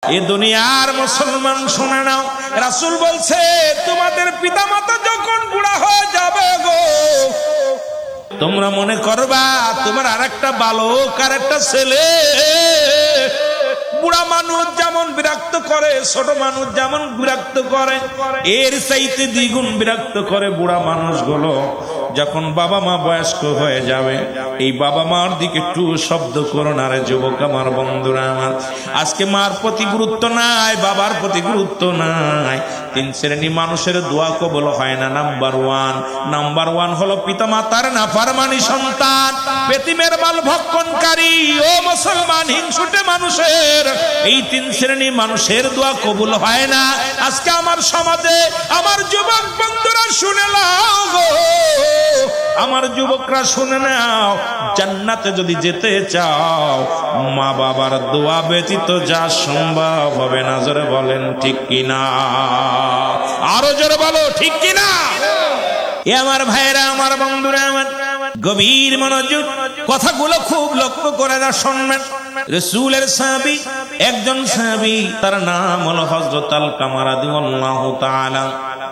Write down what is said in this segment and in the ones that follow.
এ দুনিয়ার মুসলমান শুনে নাও, রাসূল বলছে তোমাদের পিতামাতা যখন বুড়া হয়ে যাবে গো, তোমরা মনে করবা তোমার আরেকটা বালক আর একটা ছেলে। বুড়া মানুষ যেমন বিরক্ত করে, ছোট মানুষ যেমন বিরক্ত করে, এর চাইতে দ্বিগুণ বিরক্ত করে বুড়া মানুষগুলো। যখন বাবা মা বয়স্ক হয়ে যাবে, এই বাবা মার দিকে একটু শব্দ করো না রে যুবক আমার বন্ধুরা আমার। আজকে মার প্রতি গুরুত্ব নাই, বাবার প্রতি গুরুত্ব নাই। তিন শ্রেণী মানুষের দোয়া কবুল হয় না। নাম্বার ওয়ান হলো পিতা মাতার নাফরমানি সন্তান, পেতিমের মাল ভক্ষণকারী। ও মুসলমান, হিংসুটে মানুষের এই তিন শ্রেণী মানুষের দোয়া কবুল হয় না। আজকে আমার সমাজে আমার যুবক বন্ধুরা শুনে নাও গো, আমার যুবকরা শুনে নাও, জান্নাতে যদি যেতে চাও মা বাবার দোয়া ব্যতীত যা সম্ভব হবে না। জোরে বলেন ঠিক কিনা, আরো জোরে বলো ঠিক কিনা। এ আমার ভাইরা, আমার বন্ধুরা আমার, গভীর মনোযোগ, কথাগুলো খুব লক্ষ্য করে না শুনবেন। রাসূলের সাহাবী, একজন সাহাবী, তার নাম হলো হযরত আলকামা রাদিয়াল্লাহু তাআলা।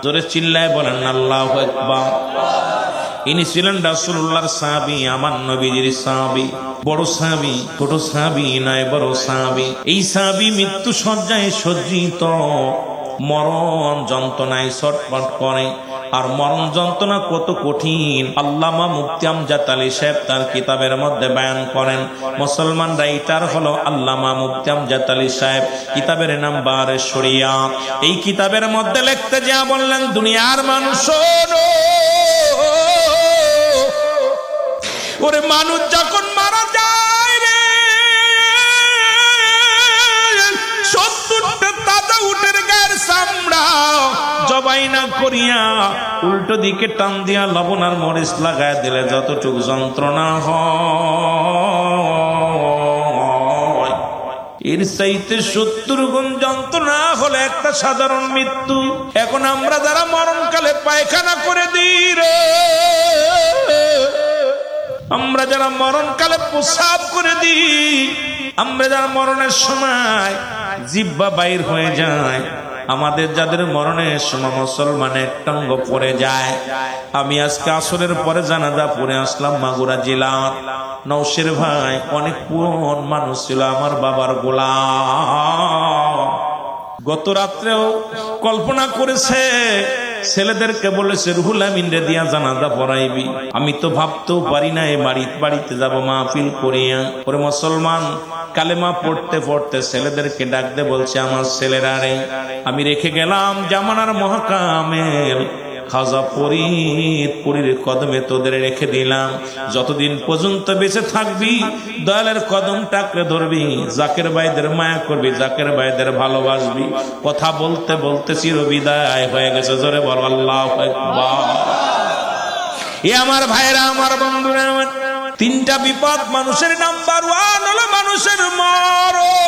জোরে চিল্লায় বলেন আল্লাহু আকবার। ইনি ছিলেন রাসূলুল্লাহর সাহাবী, আমার নবীজির সাহাবী। বড় সাহাবী, ছোট সাহাবী নয়, বড় সাহাবী। এই সাহাবী মৃত্যু শয্যায় সজ্জিত, মরণ যন্ত্রণায় ছটফট করে। আর মরণ যন্ত্রণা কত কঠিন আল্লামা মুফতি আমজাদ আলী সাহেব তার কিতাবের মধ্যে বয়ান করেন। মুসলমান রাইটার হলো আল্লামা মুফতি আমজাদ আলী সাহেব, কিতাবের নাম বারে শরিয়া। এই কিতাবের মধ্যে লিখতে যা বললেন, দুনিয়ার মানুষ শোনো, ওরে মানুষ যখন মারা যায় রে, 70টা তাজা উটের গায়ের চামড়া জবাই না করিয়া উল্টো দিকে টান দিয়া লবণ আর মরিচ লাগায় দিলে যতটুকু যন্ত্রণা হয়, এর চাইতে 70 গুণ যন্ত্রণা হলে একটা সাধারণ মৃত্যু। এখন আমরা যারা মরণকালে পায়খানা করে দিই রে, আমরা যারা মরণকালে প্রসাব করে দিই, আমরা যারা মরণের সময় জিহ্বা বাইর হয়ে যায়, আমাদের যাদের মরণের সময় মুসলমানের একটা অঙ্গ পড়ে যায়। আমি আজকে আসরের পরে জানাজা পড়ে আসলাম মাগুরা জেলার নওশের ভাই, অনেক পুরনো মানুষ ছিল, আমার বাবার গোলাম। গত রাত্রেও কল্পনা করেছে, ছেলেদেরকে বলেছে রুহুল আমিন রে দিয়া জানাজা পড়াইবি। আমি তো ভাবতেও পারি না এই বাড়িতে যাব মাহফিল করিয়া। ওরে মুসলমান, কালেমা পড়তে পড়তে ছেলেদেরকে ডাকতে বলছে, আমার ছেলেরা রে, আমি রেখে গেলাম জামানার মহাকামেল খাজা ফরিদ কদমে তোদের রেখে দিলাম। যতদিন পর্যন্ত বেঁচে থাকবি দয়ালের কদম টাকরে ধরবি, জাকের ভাইদের মায়া করবি, জাকের ভাইদের ভালোবাসবি। কথা বলতে বলতে চিরবিদায় হয়ে গেছে। জোরে বল আল্লাহু আকবার। এ আমার ভাইরা, আমার বন্ধুরা আমার, 3টা বিপদ মানুষের। নাম্বার 1 হলো মানুষের মরণ,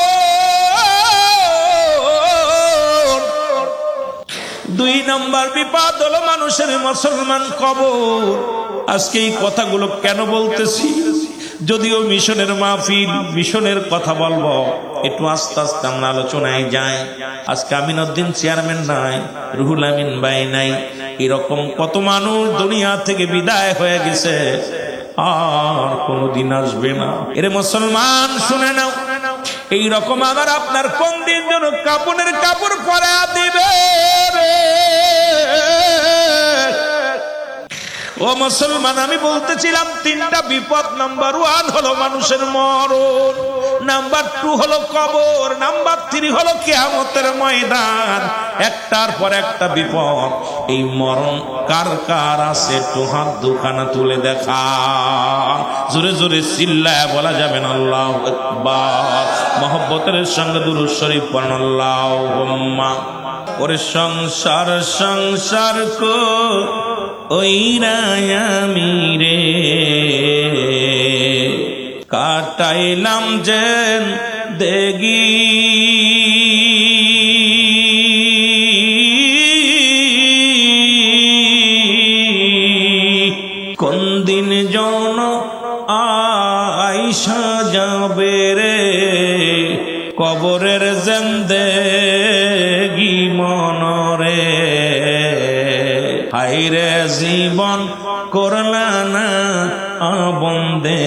2 নম্বর বিপদ হলো মানুষের মুসলমান কবর। আজকে এই কথাগুলো কেন বলতেছি, যদিও মিশনের মাহফিল, মিশনের কথা বলবো, একটু আস্তে আস্তে আমরা আলোচনায় যাই। আজকে আমিনউদ্দিন চেয়ারম্যান নাই, রুহুল আমিন ভাই নাই, এরকম কত মানুষ দুনিয়া থেকে বিদায় হয়ে গেছে, আর কোনদিন আসবে না। এরে মুসলমান শুনে নাও, এই রকম আবার আপনার কোন দিন যেন কাপড়ের কাপড় পরা দিবে রে। ও মুসলমান, আমি বলতেছিলাম 3টা বিপদ। নাম্বার 1 হলো মানুষের মরণ, নাম্বার 2 হলো কবর, নাম্বার 3 হলো কিয়ামতের ময়দান। একটার পর একটা বিপদ। এই মরণ কার কার আছে একটু হাত দুখানা তুলে দেখা, জোরে জোরে চিল্লায় বলা যাবে না আল্লাহু আকবার। মহব্বতের সঙ্গে দুরূদ শরীফ পড়ুন আল্লাহুম্মা। ওরে সংসার সংসার কো ওই রায়ামি রে, কাটাইলাম যেন দেগি, কোন দিন জন আইসা যাবে রে, কব কবরের জিন্দেগি মনরে হায়রে জীবন করলা না বন্দেগি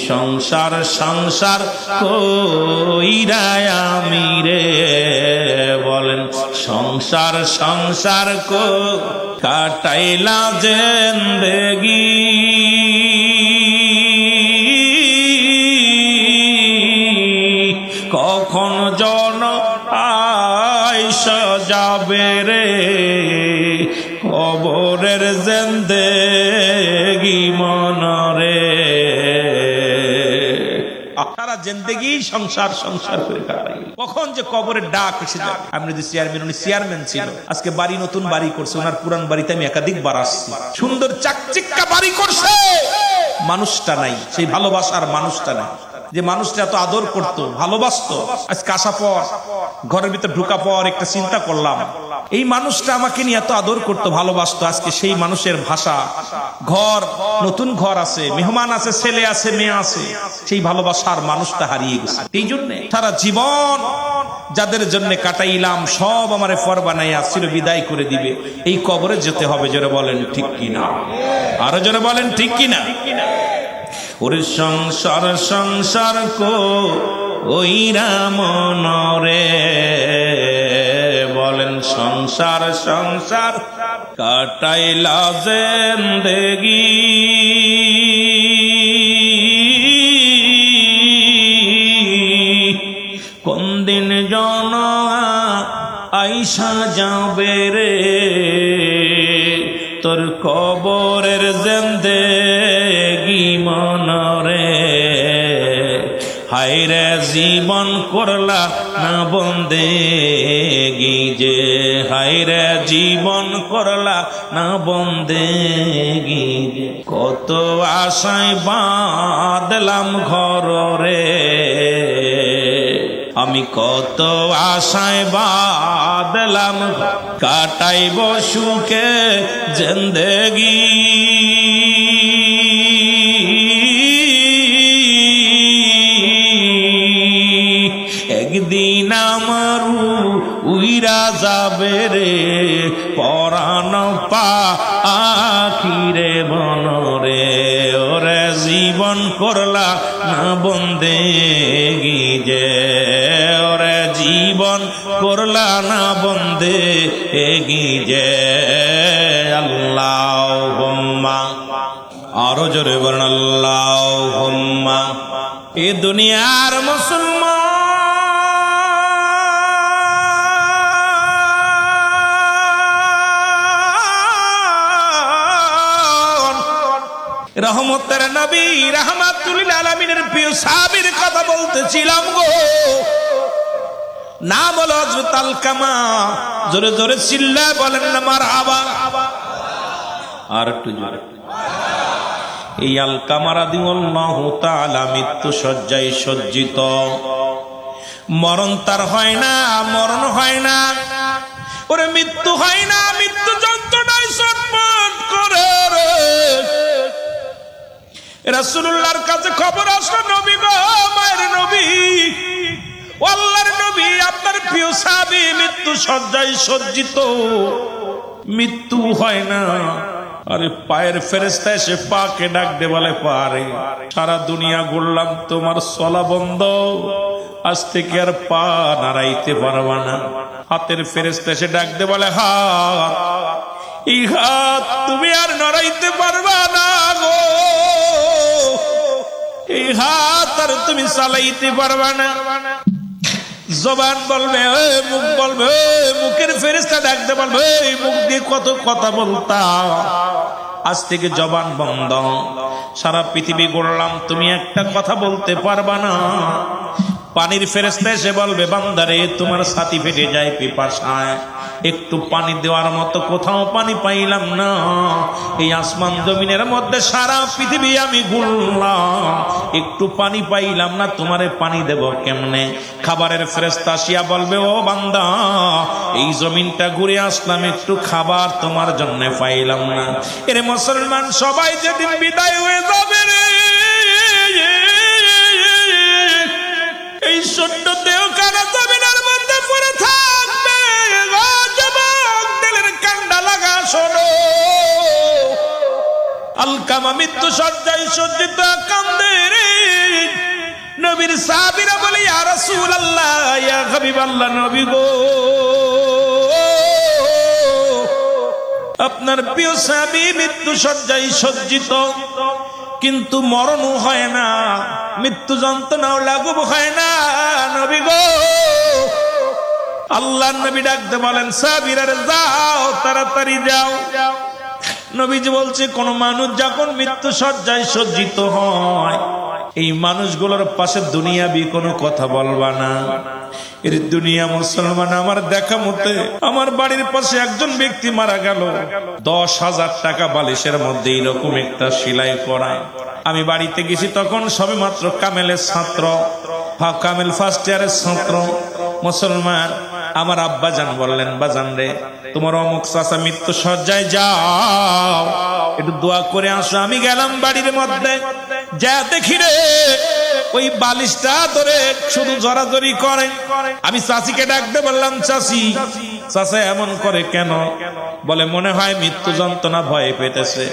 সংসার সংসার কইরা আমি রে বলেন সংসার সংসার কো কাটাইলা জিন্দেগি কখন জন আইসা যাবে রে কবরের জিন্দেগি মনরে সারা জিন্দেগি সংসার সংসার করে কাটাই কখন যে কবরের ডাক এসে যায়। আমি যদি চেয়ারম্যান ছিল আজকে বাড়ি নতুন বাড়ি করছে ওনার পুরান বাড়িতে আমি একাধিকবার আসছি সুন্দর চাকচিক্কা বাড়ি করছে মানুষটা নাই সেই ভালোবাসার মানুষটা নাই যে মানুষটা এত আদর করত ভালোবাসতো আজকে আসা পর ঘরের ভিতর ঢোকা পর একটা চিন্তা করলাম এই মানুষটা আমাকে নিয়ে এত আদর করতো ভালোবাসতো আজকে সেই মানুষের ভাষা ঘর নতুন ঘর আছে মেহমান আছে ছেলে আছে মেয়ে আছে সেই ভালোবাসার মানুষটা হারিয়ে গেছে। এই জন্য সারা জীবন যাদের জন্য কাটাইলাম সব আমারে ফর বানাইয়া ছিল বিদায় করে দিবে এই কবরে যেতে হবে জোরে বলেন ঠিক কিনা আরো জোরে বলেন ঠিক কিনা। ওরে সংসার সংসার কো ওইরা মনরে বলেন সংসার সংসার কাটাইলা জিন্দেগি কোন দিন জন আইসা যাবে রে তোর কবরের জিন্দেগি মনরে হায়রে জীবন করলা না বন্দেগি যে হায়রে জীবন করলা না বন্দেগি কত আশায় বাঁধলাম ঘর রে আমি কত আশায় বাঁধলাম কাটাইব সুখে জিন্দেগি একদিন আমার উইরা যাবে রে পরাণ পাখিরে বনরে ওরে জীবন করলা না বন্দেগি যে ওরে জীবন করলা না বন্দেগি যে আল্লাহুম্মা আরো জোরে বলেন আল্লাহুম্মা। এ দুনিয়ার মুসলমান রহমতের নবী রাহমাতুল লিল আলামিনের প্রিয় সাহাবীর কথা বলতেছিলাম গো নাম হলো হযরত আলকামা জোরে জোরে চিল্লায় বলেন না মারহাবা আর একটু জোরে। এই আলকামা রাদিয়াল্লাহু তাআলা মৃত্যু শয্যায় সজ্জিত মরণ তার হয় না মরণ হয় না ওরে মৃত্যু হয় না মৃত্যু যন্ত্রণায় ছটফট করে রে রাসূলুল্লাহর কাছে খবর আসলো নবী গো মায়ের নবী ও আল্লাহর নবী আপনার প্রিয় সাহাবী মৃত্যু শয্যায় সজ্জিত মৃত্যু হয় না। আরে পায়ের ফেরেশতা এসে পাকে ডাক দে বলে পারে সারা দুনিয়া ঘুরলাম তোমার চলা বন্ধ আজ থেকে আর পা নাড়াইতে পারবা না। হাতের ফেরেশতা এসে ডাক দে বলে হাত এই হাত তুমি আর নড়াইতে পারবা না গো এই হাত আর তুমি চালাইতে পারবা না। জবান বলবে মুখ বলবে মুখের ফেরেশতা ডাকতে বলবে মুখ দিয়ে কত কথা বলতা আজ থেকে জবান বন্ধ সারা পৃথিবী ঘুরলাম তুমি একটা কথা বলতে পারবা না। পানির ফেরেশতা এসে বলবে বান্দারে তোমার ছাতি ফেটে যায় পিপাসায় একটু পানি দেওয়ার মতো কোথাও পানি পাইলাম না এই আসমান জমিনের মধ্যে সারা পৃথিবী আমি ঘুরলাম একটু পানি পাইলাম না তোমারে পানি দেব কেমনে। খাবারের ফেরেশতা আসিয়া বলবে ও বান্দা এই জমিনটা ঘুরে আসলাম একটু খাবার তোমার জন্য পাইলাম না। এর মুসলমান সবাই যেদিন বিদায় হয়ে যাবে রে শূন্যতেও কারা জমিনের মধ্যে পড়ে থাকবে। ও যুবক, দিলের কান্ডা লাগা শোনো। আলকামা মৃত্যু শয্যায় সজ্জিত কান্দে রে। নবীর সাহাবীরা বলে, ইয়া রাসূলুল্লাহ, ইয়া হাবিবাল্লাহ, নবী গো, আপনার প্রিয় সাহাবী মৃত্যু শয্যায় সজ্জিত, কিন্তু মরণও হয় না, মৃত্যু যন্ত্রণাও লাঘব হয় না। নবী গো, আল্লাহর নবী ডাকতে বলেন, সাহাবীরা যাও, তাড়াতাড়ি যাও। নবীজি বলছে, কোন মানুষ যখন মৃত্যু শয্যায় সজ্জিত হয়, এই মানুষগুলোর পাশে দুনিয়াবি কোনো কথা বলবা না। এর দুনিয়া মুসলমান, আমার দেখা মতে আমার বাড়ির পাশে একজন ব্যক্তি মারা গেল, 10,000 টাকা বালিশের মধ্যে এইরকম একটা সেলাই করা। আমি বাড়িতে গেছি, তখন সবে মাত্র কামেলের ছাত্র, কামেল ফার্স্ট ইয়ারের ছাত্র মুসলমান। আমার আব্বা জান বললেন, বাজান রে, তোমার অমুক চাচা মৃত্যু শয্যায়, যাও একটু দোয়া করে আসো। আমি গেলাম বাড়ির মধ্যে, যা দেখি রে ওই বালিশটা ধরে শুধু জড়াজড়ি করে। আমি চাচিকে ডাকতে বললাম, চাচি, চাচা এমন করে কেন? বলে, মনে হয় মৃত্যু যন্ত্রণা ভয়ে পেতেছে।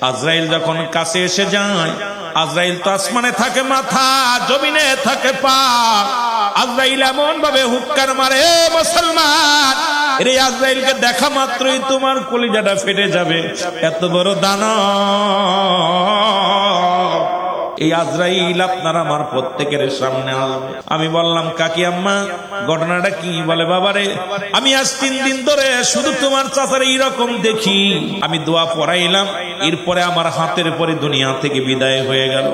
আজরাইল যখন কাছে এসে যায়, আজরাইল তো আসমানে থাকে মাথা, জমিনে থাকে পা। আজরাইল এমন ভাবে হুক্কার মারে, মুসলমান, এই আজরাইলকে দেখা মাত্রই তোমার কলিজাটা ফেটে যাবে। এত বড় দানব এই আজরাইল আপনার আমার প্রত্যেকের সামনে আসবে। আমি বললাম, কাকি আম্মা, ঘটনাটা কি? বলে, বাবারে, আমি আজ 3 দিন ধরে শুধু তোমার চাচার এইরকম দেখি। আমি দোয়া পড়াইলাম, এরপরে আমার হাতের পরে দুনিয়া থেকে বিদায় হয়ে গেল।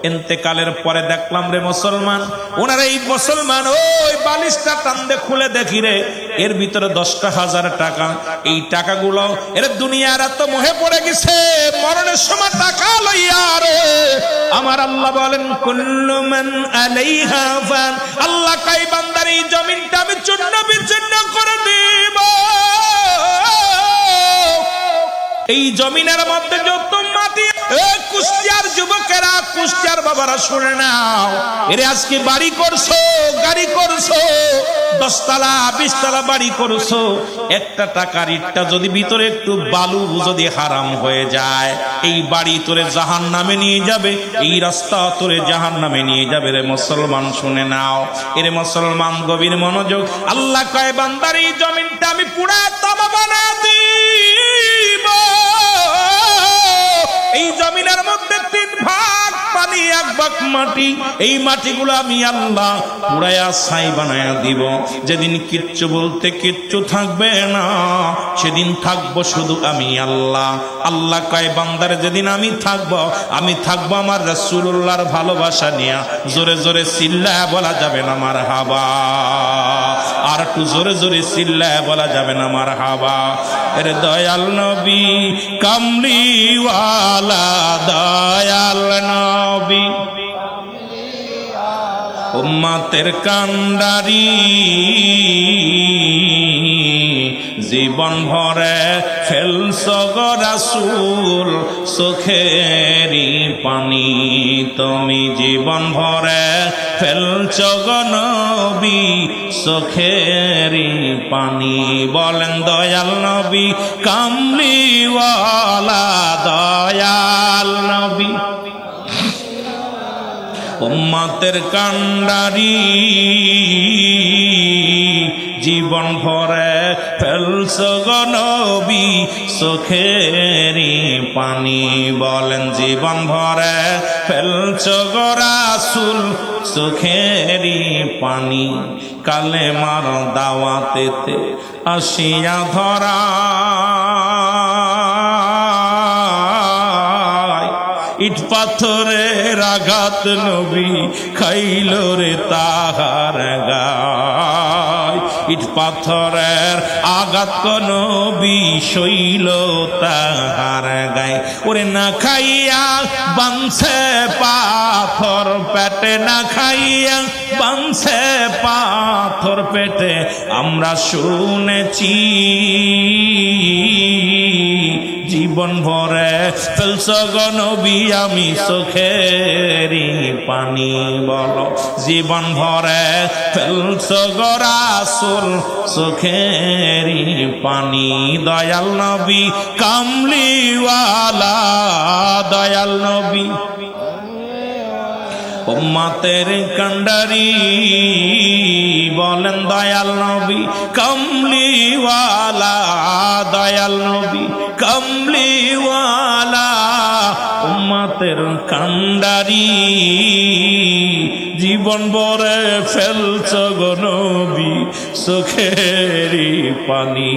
ইন্তেকালের পরে দেখলাম রে মুসলমান, ওনার এই মুসলমান ওই বালিশটা টান্দে খুলে দেখি রে, এর ভিতরে 10,000 টাকা। এই টাকাগুলো এর দুনিয়ার এত মোহে পড়ে গেছে, মরণের সময় টাকা লইয়া রে। আমার আল্লাহ বলেন, কুল্লু মান আলাইহা ফান, আল্লাহ কই বান্দার এই জমিনটা আমি চূর্ণ বিচূর্ণ করে দিব। এই জমিনের মধ্যে যত মাটি, কুষ্টিয়ার যুবকেরা, কুষ্টিয়ার বাবারা শুনে নাও, এরে আজকে বাড়ি করছো, গাড়ি করছো, 10 তলা 20 তলা বাড়ি করছো, একটা টাকার ইটটা যদি ভিতরে একটু বালু যদি হারাম হয়ে যায়, এই বাড়ি তোরে জাহান্নামে নিয়ে যাবে, এই রাস্তা তোরে জাহান্নামে নিয়ে যাবে। রে মুসলমান, শুনে নাও, এরে মুসলমান, গভীর মনোযোগ। আল্লাহ কয়, বান্দার এই জমিনটা আমি পুরা তামা বানা দিব। এই জমিনের মধ্যে 3 ভাগ পানি, 1 ভাগ মাটি। এই মাটিগুলো আমি আল্লাহ পুরায়া ছাই বানায়া দিব। যেদিন কিচ্ছু বলতে কিচ্ছু থাকবে না, সেদিন থাকবো শুধু আমি আল্লাহ। আল্লাহ কয়, বান্দার যেদিন আমি থাকবো আমার রাসূলুল্লাহর ভালোবাসা নিয়া। জোরে জোরে চিল্লায়া বলা যাবে না মারহাবা? আর একটু জোরে জোরে চিল্লায়া বলা যাবে না মারহাবা? এর দয়াল নবী, কামলিওয়ালা দয়াল নবী, উম্মতের কান্ডারি, জীবন ভরে ফেলছ গো রাসূল চোখেরই পানি। তুমি জীবন ভরে ফেলছ গো নবী চোখেরই পানি। বলেন, দয়াল নবী, কামলিওয়ালা দয়াল নবী, উম্মতের কান্ডারি, জীবন ভরে ফেলছ গো নবী চোখেরই পানি। বলেন, জীবন ভরে ফেলছ গো রাসূল চোখেরই পানি। কালেমার দাওয়াতেতে আসিয়া ধরা, ইট পাথরের আঘাত নবী খাইল রে তাহার গায়। ইট পাথরের আঘাত নবী শৈল তাহার গায়ে। ওরে না খাইয়া বাঁধছে পাথর পেটে, না খাইয়া বাঁধছে পাথর পেটে। আমরা শুনেছি জীবন ভরে ফেলছ গো নবী আমি চোখেরই পানি বলো জীবন ভরে ফেলছ গো রাসূল চোখেরই পানি দয়াল নবী কামলিওয়ালা দয়াল নবী উম্মতের কান্ডারি বলেন দয়াল নবী কামলিওয়ালা দয়াল নবী কামলিওয়ালা উম্মতের কান্ডারি জীবন ভরে ফেলছ গো নবী চোখেরই পানি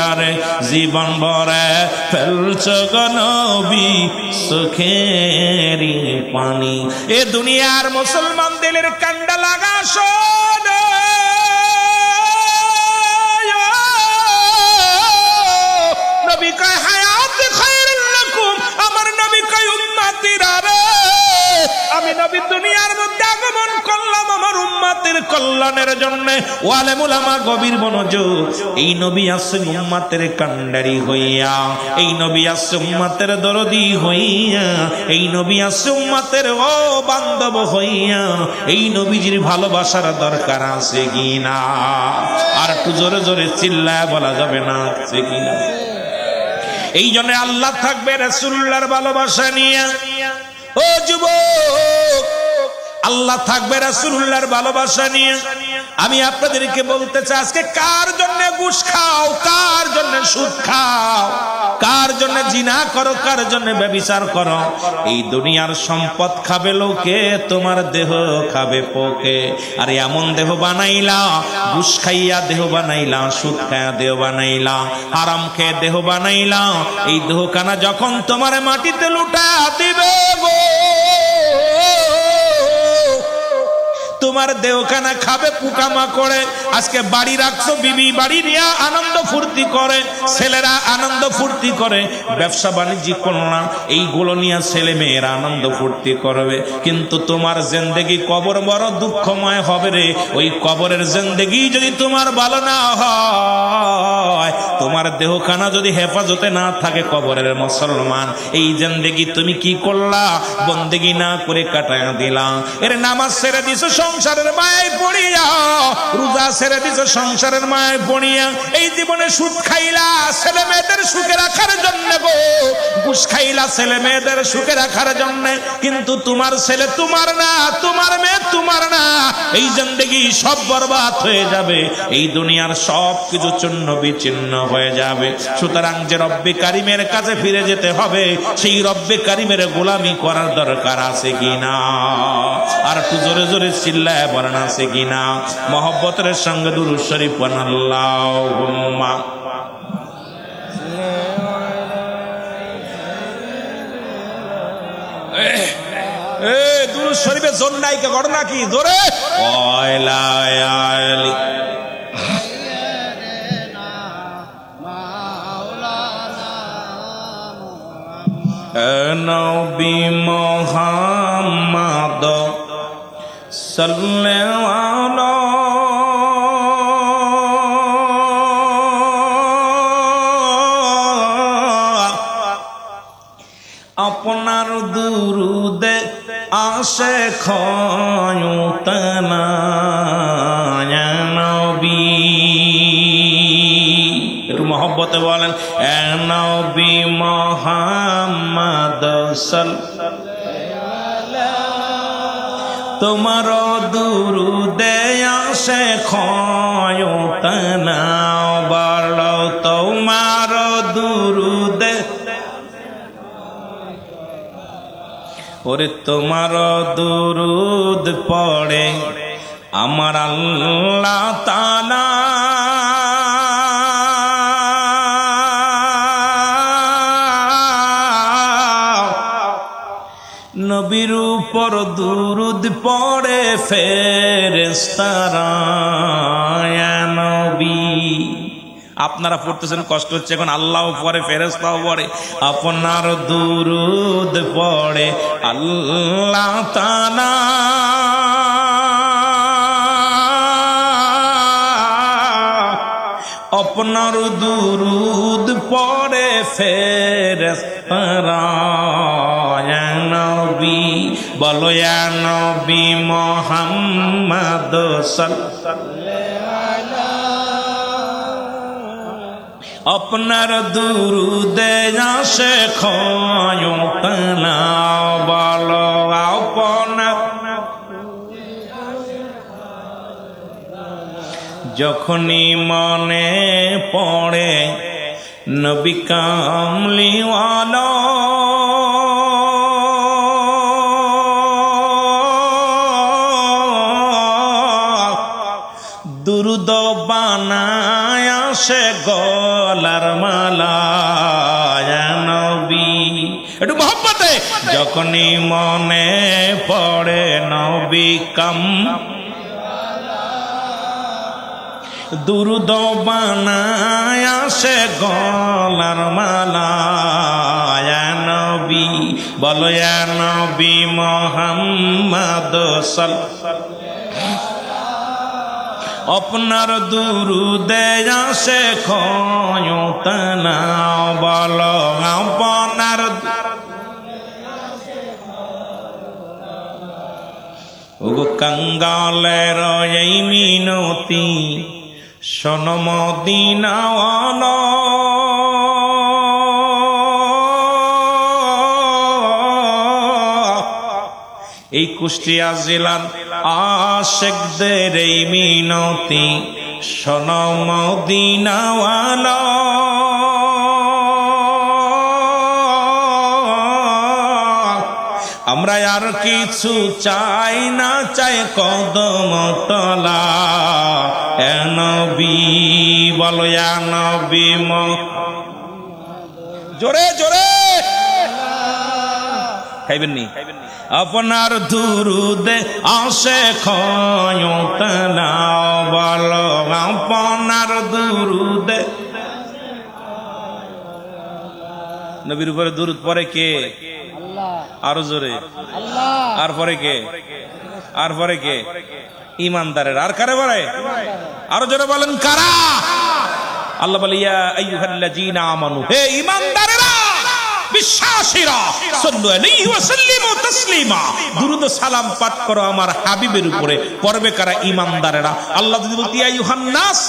আরে জীবন ভরে ফেলছ গো নবী চোখেরই পানি এ দুনিয়ার মুসলমান দিলের কান্ডা লাগা শোন নবী কয় হায়াত খায়রুল লাকুম আমার নবী কয় উম্মতিরা রে আমি নবী দুনিয়ার মধ্যে আগমন করলাম আমার উম্মতের কল্যাণের জন্য ওয়ালেম উলামা গভীর মনোযোগ এই নবী আসছেন উম্মতের কান্ডারি হইয়া এই নবী আসছে উম্মতের দরদি হইয়া এই নবী আসছে উম্মতের ও বান্ধব হইয়া এই নবীজির ভালোবাসার দরকার আছে কিনা আর একটু জোরে জোরে চিল্লায় বলা যাবে না আছে কিনা এই জন্য আল্লাহ থাকবে রাসূলুল্লাহর ভালোবাসা নিয়ে ও যুবক আল্লাহ থাকবে রাসূলুল্লাহর ভালোবাসা নিয়ে আমি আপনাদেরকে বলতে চাই আজকে কার জন্য ঘুষ খাও কার জন্য সুদ খাও কার জন্য জিনা করো কার জন্য ব্যভিচার করো এই দুনিয়ার সম্পদ খাবে লোকে তোমার দেহ খাবে পোকে আর এমন দেহ বানাইলা ঘুষ খাইয়া দেহ বানাইলা সুদ খাইয়া দেহ বানাইলা হারাম খেয়ে দেহ বানাইলা এই দেহখানা যখন তোমার মাটিতে লুটা দিবে গো তোমার দেহখানা খাবে পোকামাকড়ে আজকে বাড়ি রাখছো বিবি বাড়ি নিয়ে আনন্দ ফুর্তি করে ছেলেরা আনন্দ ফুর্তি করে ব্যবসা বাণিজ্য করলাম এইগুলো নিয়ে ছেলে মেয়েরা আনন্দ ফুর্তি করবে কিন্তু তোমার জিন্দেগি কবর বড় দুঃখময় হবে রে ওই কবরের জিন্দেগি যদি তোমার ভালো না হয় তোমার দেহখানা যদি হেফাজতে না থাকে কবরের মুসলমান এই জিন্দেগি তুমি কি করলা বন্দেগি না করে কাটায়া দিলা এর নামাজ ছেড়ে দিছো সংসারের মায়ায় পড়িয়া রোজা ছেড়ে দিছো সংসারের মায়ায় পড়িয়া এই জীবনে সুদ খাইলা ছেলে মেয়েদের সুখে রাখার জন্য গো ঘুষ খাইলা ছেলে মেয়েদের সুখে রাখার জন্য কিন্তু তোমার ছেলে তোমার না তোমার মেয়ে তোমার না এই জিন্দেগি সব বরবাদ হয়ে যাবে এই দুনিয়ার সব কিছু চূর্ণ বিচ্ছিন্ন হয়ে যাবে সুতরাং যে রব্বে কারিমের কাছে ফিরে যেতে হবে সেই রব্বে কারিমের গোলামি করার দরকার আছে কিনা আর একটু জোরে জোরে চিল্লায় বলেন আছে কিনা মহব্বতের সঙ্গে দুরূদ শরীফ পড়ুন আল্লাহুম্মা দুরূদ শরীফের জন্নাইকে ঘটনা কি জোরে ওয়াইলায়ালি নবী মুহাম্মদ সাল্লাল্লাহু আপনার দুরুদে আসে খয়ুতনা ইয়া নবী একটু মহব্বতে বলেন ইয়া নবী মুহাম্মদ তোমার দুরুদে আসে খয়ুতনা বলো তোমার দুরুদে ওরে তোমার দুরুদ পড়ে আমার আল্লাহ তাআলা নবীর উপর দুরুদ পড়ে ফেরেশতারা ইয়া নবী আপনারা পড়তেছেন কষ্ট হচ্ছে এখন আল্লাহ পড়ে ফেরেশতাও পড়ে আপনার দুরুদ পড়ে আল্লাহ তাআলা আপনার দুরুদ পড়ে ফেরেশতারা ইয়া নবী বলো ইয়া নবী মুহাম্মদ আপনার দুরুদে আসে খয়তনা বলো আপনার যখনই মনে পড়ে নবী কামলিওয়ালা দুরুদ বানায় আসে গলার মালা ইয়া নবী একটু মহব্বতে যখনই মনে পড়ে নবী দুরুদ বানায় আসে গলার মালা ইয়া নবী বলো ইয়া নবী মুহাম্মদ আপনার দুরুদে আসে খয়তনা বলো আপনার ওগো কাঙ্গালের এই মিনতি শোনো মদিনাওয়ালা এই কুষ্টিয়া জেলার আশেকদের এই মিনতি শোনো মদিনাওয়ালা আমরা আর কিছু চাই না চাই কদম তলা এ নবী বলো ইয়া নবী জোরে জোরে খাইবেন নি আপনার দুরুদে আসে খয়তনা বলো আপনার দুরুদে নবীর উপরে দুরুদ পড়ে কে আরো জোরে আর পরে কে আর পরে কে ইমানদারের আর কারে পরে আরো জোরে বলেন কারা আল্লাহ বলে ইয়া আইয়ুহাল্লাযীনা আমানু হে ইমানদারেরা বিশ্বাসীরা সাল্লু আলাইহি ওয়া সাল্লিমু তাসলিমা দুরূদ ও সালাম পাঠ করো আমার হাবিবের উপরে পড়বে কারা ইমানদারেরা আল্লাহ যদি বলতে ইয়া আইয়ুহান নাস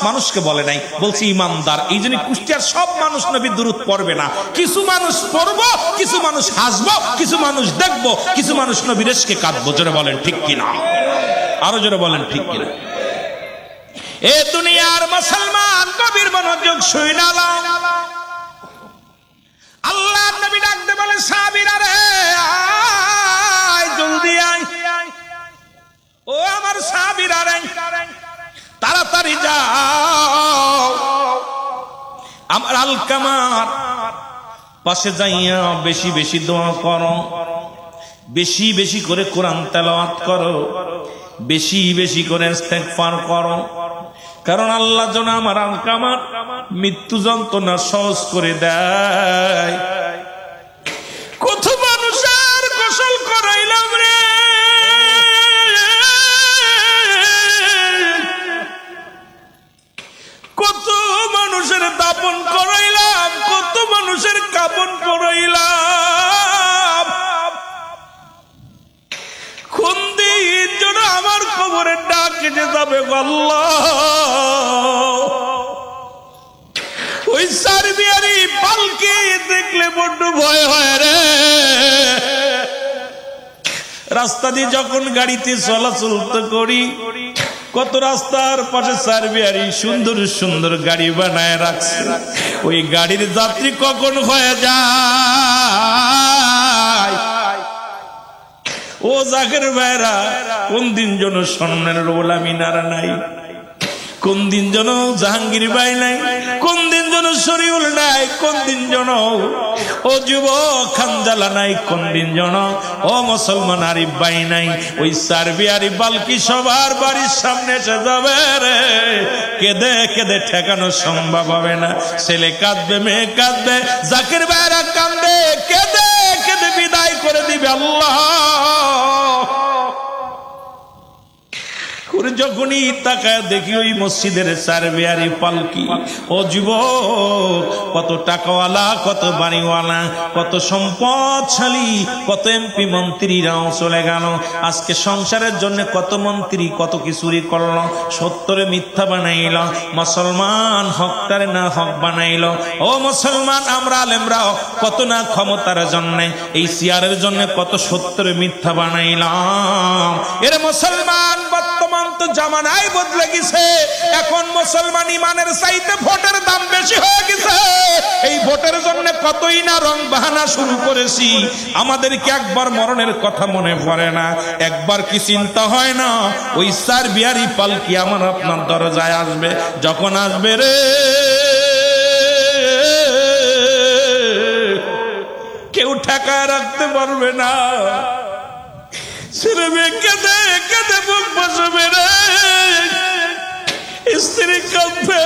মানুষকে বলে নাই বলছি ইমানদার এইজন্য কুষ্টিয়ার সব মানুষ নবীর দুরূদ পড়বে না কিছু মানুষ পড়বো কিছু মানুষ হাসবো কিছু মানুষ দেখবো কিছু মানুষ নবীর ইশকে কাঁদবো জোরে বলেন ঠিক কিনা আরো জোরে বলেন ঠিক কিনা এ দুনিয়ার মুসলমান কবির মনোযোগ শুইনা নাও আল্লাহ নবী ডাকতে বলে সাহাবীরা রে আয় জলদি আয় ও আমার সাহাবীরা রে তাড়াতাড়ি যাও আমার আলকামার পাশে যাইয়া বেশি বেশি দোয়া করো বেশি বেশি করে কোরআন তেলাওয়াত করো বেশি বেশি করে ইস্তেগফার করো কারণ আল্লাহ যেন আমার আলকামার মৃত্যু যন্ত্রণা সহজ করে দেয় কত মানুষের গোসল করাইলাম রে কত মানুষের দাপন করাইলাম কত মানুষের কাপন করাইলাম কোন দিন যেন আমার কবরের ডাক এসে যাবে আল্লাহ ওই সার্বিয়ারি পালকি দেখলে বড্ড ভয় হয় রে রাস্তা দিয়ে যখন গাড়িতে চলাচল করি কত রাস্তার পাশে সার্বিয়ারি সুন্দর সুন্দর গাড়ি বানায় রাখছে ওই গাড়ির যাত্রী কখন হয়ে যায় ও জাকের ভাইরা কোন দিন যেন স্বর্ণের গোলামি নারা নাই কোন দিন যেন জাহাঙ্গীর ভাই নাই কোন দিন যেন শরীউল নাই কোন দিন যেন ও যুবক খানজালা নাই কোন দিন যেন ও মুসলমান আরিফ ভাই নাই ওই সার্বিয়ারি বালকি সবার বাড়ির সামনে এসে যাবে রে কেঁদে কেঁদে ঠেকানো সম্ভব হবে না ছেলে কাঁদবে মেয়ে কাঁদবে জাকির ভাইরা কাঁদবে কেঁদে কেঁদে বিদায় করে দিবে আল্লাহ ওরে যখনই তাকায় দেখি ওই মসজিদের চার বিয়ারি পালকি। ও যুবক, কত টাকাওয়ালা, কত বাড়িওয়ালা, কত সম্পদশালী, কত এমপি মন্ত্রীরাও চলে গেল। আজকে সংসারের জন্য কত মন্ত্রী কত কিছুরই করল, সত্যরে মিথ্যা বানাইল, মুসলমান হকটারে না হক বানাইল। ও মুসলমান, আমরা আলেমরাও কত না ক্ষমতার জন্য, এই চেয়ারের জন্য কত সত্যরে মিথ্যা বানাইলাম। এর মুসলমান, বর্তমান তো জামানায় বদলে গেছে। এখন মুসলমান ইমানের চাইতে ভোটের দাম বেশি হয়ে গেছে। এই ভোটের জন্য কতই না রং বাহানা শুরু করেছি। আমাদেরকে একবার মরণের কথা মনে পড়ে না, একবার কি চিন্তা হয় না ওই চার বিয়ারি পালকি আমার আপনার দরজায় আসবে। যখন আসবে রে, কেউ ঠেকায় রাখতে পারবে না। ছেলে মেয়ে কেঁদে কেঁদে বুক বসবে রে, স্ত্রী কাঁদবে,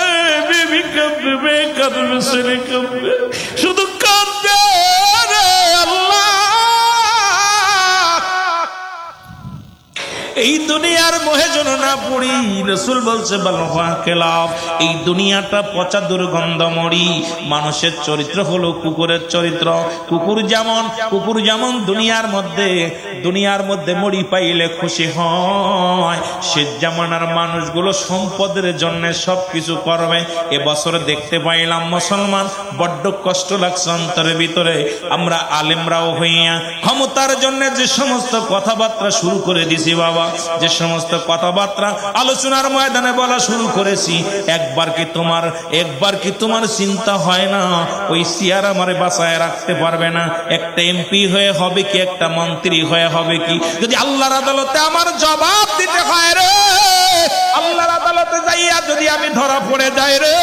বেবি কাঁদবে, মেয়ে কাঁদবে, ছেলে কাঁদবে, শুধু কাঁদবে রে আল্লাহ। এই দুনিয়ার মোহে যেন না পড়ি। রাসূল বলছে বালফাকেলাম, এই দুনিয়াটা পচা দুর্গন্ধ মরি। মানুষের চরিত্র হলো কুকুরের চরিত্র। কুকুর যেমন দুনিয়ার মধ্যে মরি পাইলে খুশি হয়, সে জামানার মানুষগুলো সম্পদের জন্য সবকিছু করবে। এবছর দেখতে পাইলাম মুসলমান, বড্ড কষ্ট লাগছে অন্তরের ভিতরে। আমরা আলেমরাও হইয়া ক্ষমতার জন্য যে সমস্ত কথাবার্তা শুরু করে দিছি বাবা, যে সমস্ত কথাবার্তা আলোচনার ময়দানে বলা শুরু করেছি, একবার কি তোমার চিন্তা হয় না ওই চেয়ার আমারে বাঁচায় রাখতে পারবে না? একটা এমপি হয়ে হবে কি, একটা মন্ত্রী হয়ে হবে কি, যদি আল্লাহর আদালতে আমার জবাব দিতে হয় রে, আল্লাহর আদালতে যাইয়া যদি আমি ধরা পড়ে যাই রে,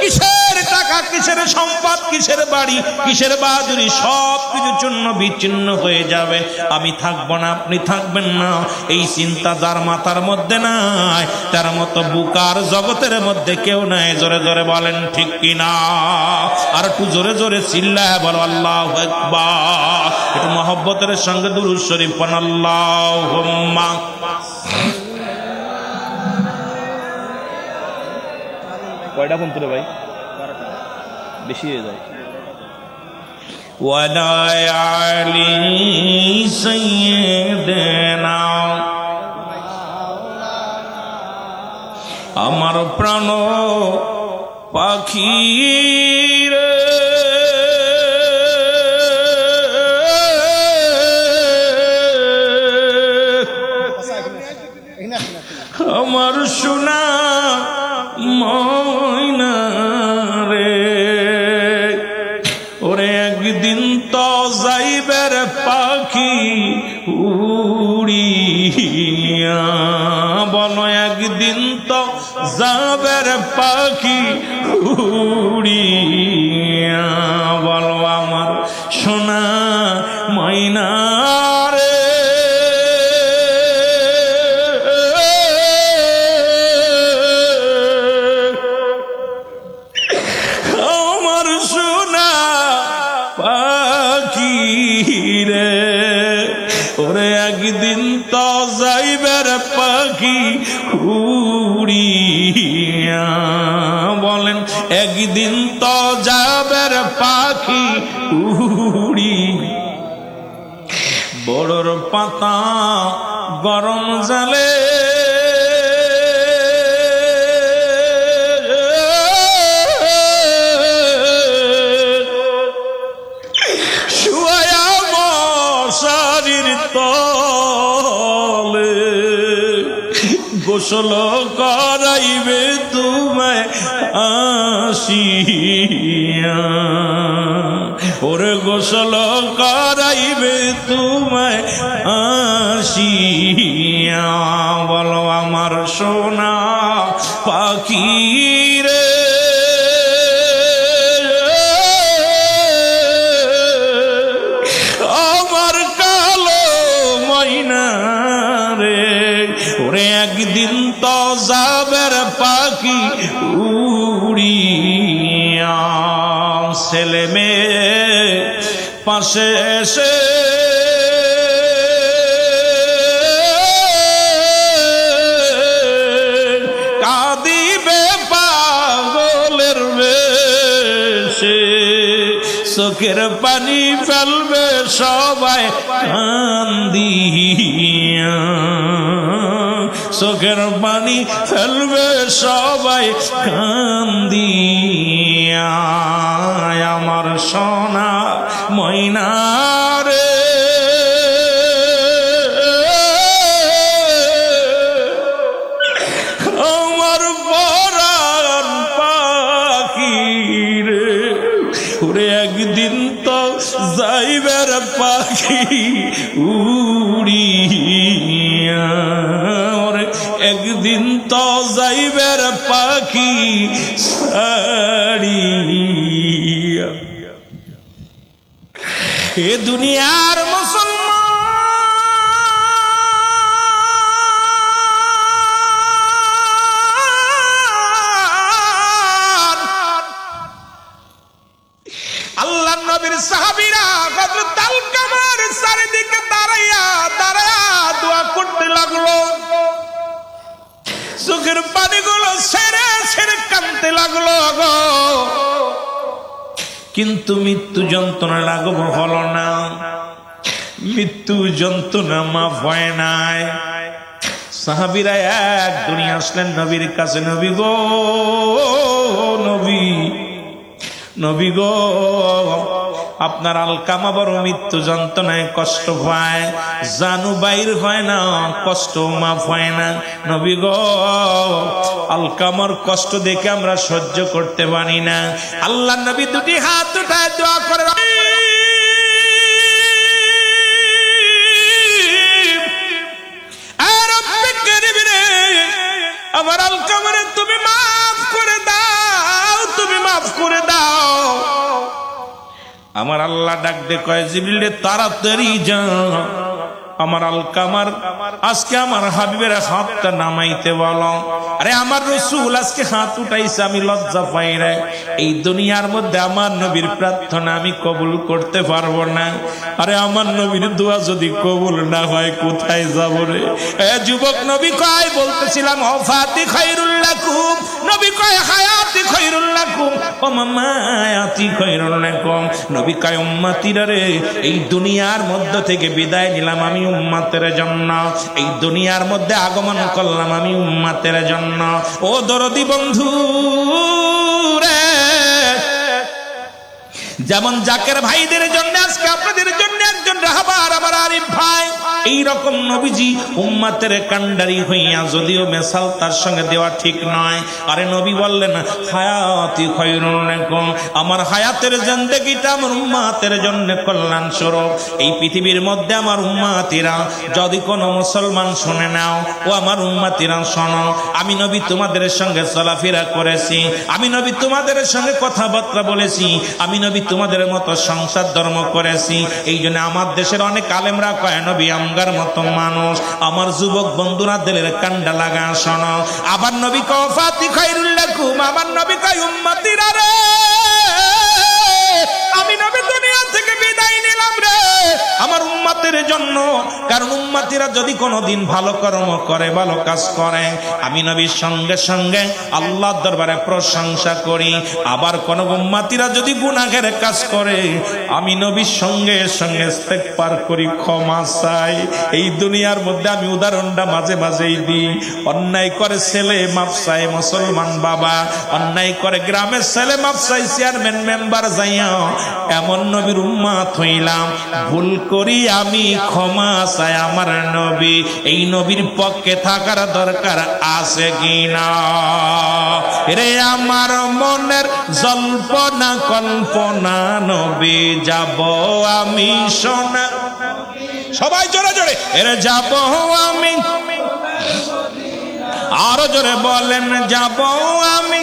কিসের টাকা, কিসের সম্পদ, কিসের বাড়ি, কিসের বাহাদুরি, সব কিছু চূর্ণ বিচ্ছিন্ন হয়ে যাবে। আমি থাকবো না, আপনি থাকবেন না। এই চিন্তা যার মাথার মধ্যে নাই, তার মতো বুকার জগতের মধ্যে কেউ নাই। জোরে জোরে বলেন ঠিক কিনা? আর একটু জোরে জোরে চিল্লায় বলো আল্লাহু আকবার। একটু মহব্বতের সঙ্গে দুরূদ শরীফ পড়ুন, আল্লাহুম্মা। কয়টা ফোন তুলে ভাই? বেশি হয়ে যায়। ওয়ালা আলি সাইয়্যিদিনা, আমার প্রাণ পাখি রে, আমার সোনা ময়না রে, ওরে একদিন তো যাইবের পাখি উড়িয়া, বলো একদিন তো যাবের পাখি উড়িয়া, বলো আমার সোনা ময়না রে। আমার সোনা পাখি রে, ওরে একদিন তো যাইবের পাখি উড়িয়া, বলেন একদিন তো যাবের পাখি উড়ি। বড়র পাতা গরম জালে, গোসল করাইবে তোমায় আসিয়া, ওরে গোসল করাইবে তোমায় আসিয়া, বলো আমার সোনা পাখি রে। আমার কালো ময়না রে, ওরে একদিন তো যাবের পাখি উড়িয়া। ছেলে মেয়ে পাশে এসে চোখের পানি ফেলবে সবাই কান্দিয়া, চোখের পানি ফেলবে সবাই কান্দিয়া, আমার সোনা ময়না রে, আমার পরাণ পাখি রে, ওরে একদিন তো যাইবার পাখি উড়িয়া, ওরে একদিন তো যাইবার পাখি ছাড়িয়া। এ দুনিয়ার মুসলমান আল্লাহ নবীর সাহাবীরা হযরত আলকামার চারিদিকে দাঁড়াইয়া দাঁড়াইয়া দোয়া করতে লাগলো, চোখের পানিগুলো ছেড়ে ছেড়ে কাঁদতে লাগলো গো, কিন্তু মৃত্যু যন্ত্রণা লাঘব হলো না, মৃত্যু যন্ত্রণা মাফ হয় নাই। সাহাবীরা এক দুনিয়া আসলেন নবীর কাছে, নবী গো, নবী, নবী গো, আপনার আলকামা বড় মৃত্যু যন্ত্রণায় কষ্ট পায়, জানু বাইর হয় না, কষ্ট মাফ হয় না। নবী গো, আলকামার কষ্ট দেখে আমরা সহ্য করতে পারি না। আল্লাহ নবী দুটি হাত উঠায় দোয়া করে, আমার আলকামারে তুমি মাফ করে দাও, তুমি মাফ করে দাও। আমার আল্লাহ ডাক দে কয়, জিবরিল তাড়াতাড়ি যাও, আমার আলকামার আজকে আমার হাবিবের হাতটা নামাইতে বলো। আরে আমার রাসূল আজকে হাত উঠাইছে, আমি লজ্জা পাই রে, এই দুনিয়ার মধ্যে আমার নবীর প্রার্থনা আমি কবুল করতে পারবো না। আরে আমার নবীর দোয়া যদি কবুল না হয় কোথায় যাব রে? যুবক নবী কয়, বলতেছিলাম ওয়াফাতি খায়রুল লাকুম, নবী কয় হায়াতি খায়রুল লাকুম, ও মামায়াতি খায়রুল লাকুম। নবী কয় উম্মতিরা রে, এই দুনিয়ার মধ্য থেকে বিদায় নিলাম আমি উম্মতের জন্য, এই দুনিয়ার মধ্যে আগমন করলাম আমি উম্মতের জন্য। ও দরদি বন্ধু রে, যেমন জাকের ভাইদের জন্য আজকে আপনাদের জন্য একজন রাহবার আমার আরিফ ভাই, এই রকম নবীজি উম্মতের কান্ডারি হইয়া, যদিও মেসাল তার সঙ্গে দেওয়া ঠিক নয়। আরে নবী বললেন হায়াতি খায়রুল লাকুম, আমার হায়াতের জিন্দেগিটা আমার উম্মতের জন্য কল্যাণ স্বরূপ। এই পৃথিবীর মধ্যে আমার উম্মতিরা, যদি কোনো মুসলমান শুনে নাও, ও আমার উম্মতিরা শোনো, আমি নবী তোমাদের সঙ্গে চলাফেরা করেছি, আমি নবী তোমাদের সঙ্গে কথাবার্তা বলেছি, আমি নবী তোমাদের মতো সংসার ধর্ম করেছি। এই জন্য আমার দেশের অনেক আলেমরা কয় নবী আমগার মতো মানুষ। আমার যুবক বন্ধুরা দিলের কান্ডা লাগা শোনো, আবার নবী কয় ওয়াফাতি খায়রুল লাকুম, আমার নবী কয় উম্মতিরা রে, আমি নবী দুনিয়া থেকে বিদায় নিলাম রে আমার উম্মতের জন্য। কারণ উম্মতিরা যদি কোনোদিন ভালো কর্ম করে, ভালো কাজ করে, আমি নবীর সঙ্গে সঙ্গে আল্লাহর দরবারে প্রশংসা করি। আবার কোন উম্মতিরা যদি গুনাহের কাজ করে, আমি নবীর সঙ্গে সঙ্গে ইস্তেগফার করি, ক্ষমা চাই। এই দুনিয়ার মধ্যে আমি উদাহরণটা মাঝে মাঝেই দিই, অন্যায় করে ছেলে মাপ চাই মুসলমান বাবা, অন্যায় করে গ্রামের ছেলে মাপ চাই চেয়ারম্যান মেম্বার যাইয়া, এমন নবীর উম্মত হইলাম, ভুল করি আমি ক্ষমা চাই আমার নবী। এই নবীর পক্ষে থাকার দরকার আছে কিনা রে? আমার মনের জল্পনা কল্পনা নবী যাব আমি সোনা, সবাই জোরে জোরে এরে যাব আমি, আরো জোরে বলেন যাব আমি।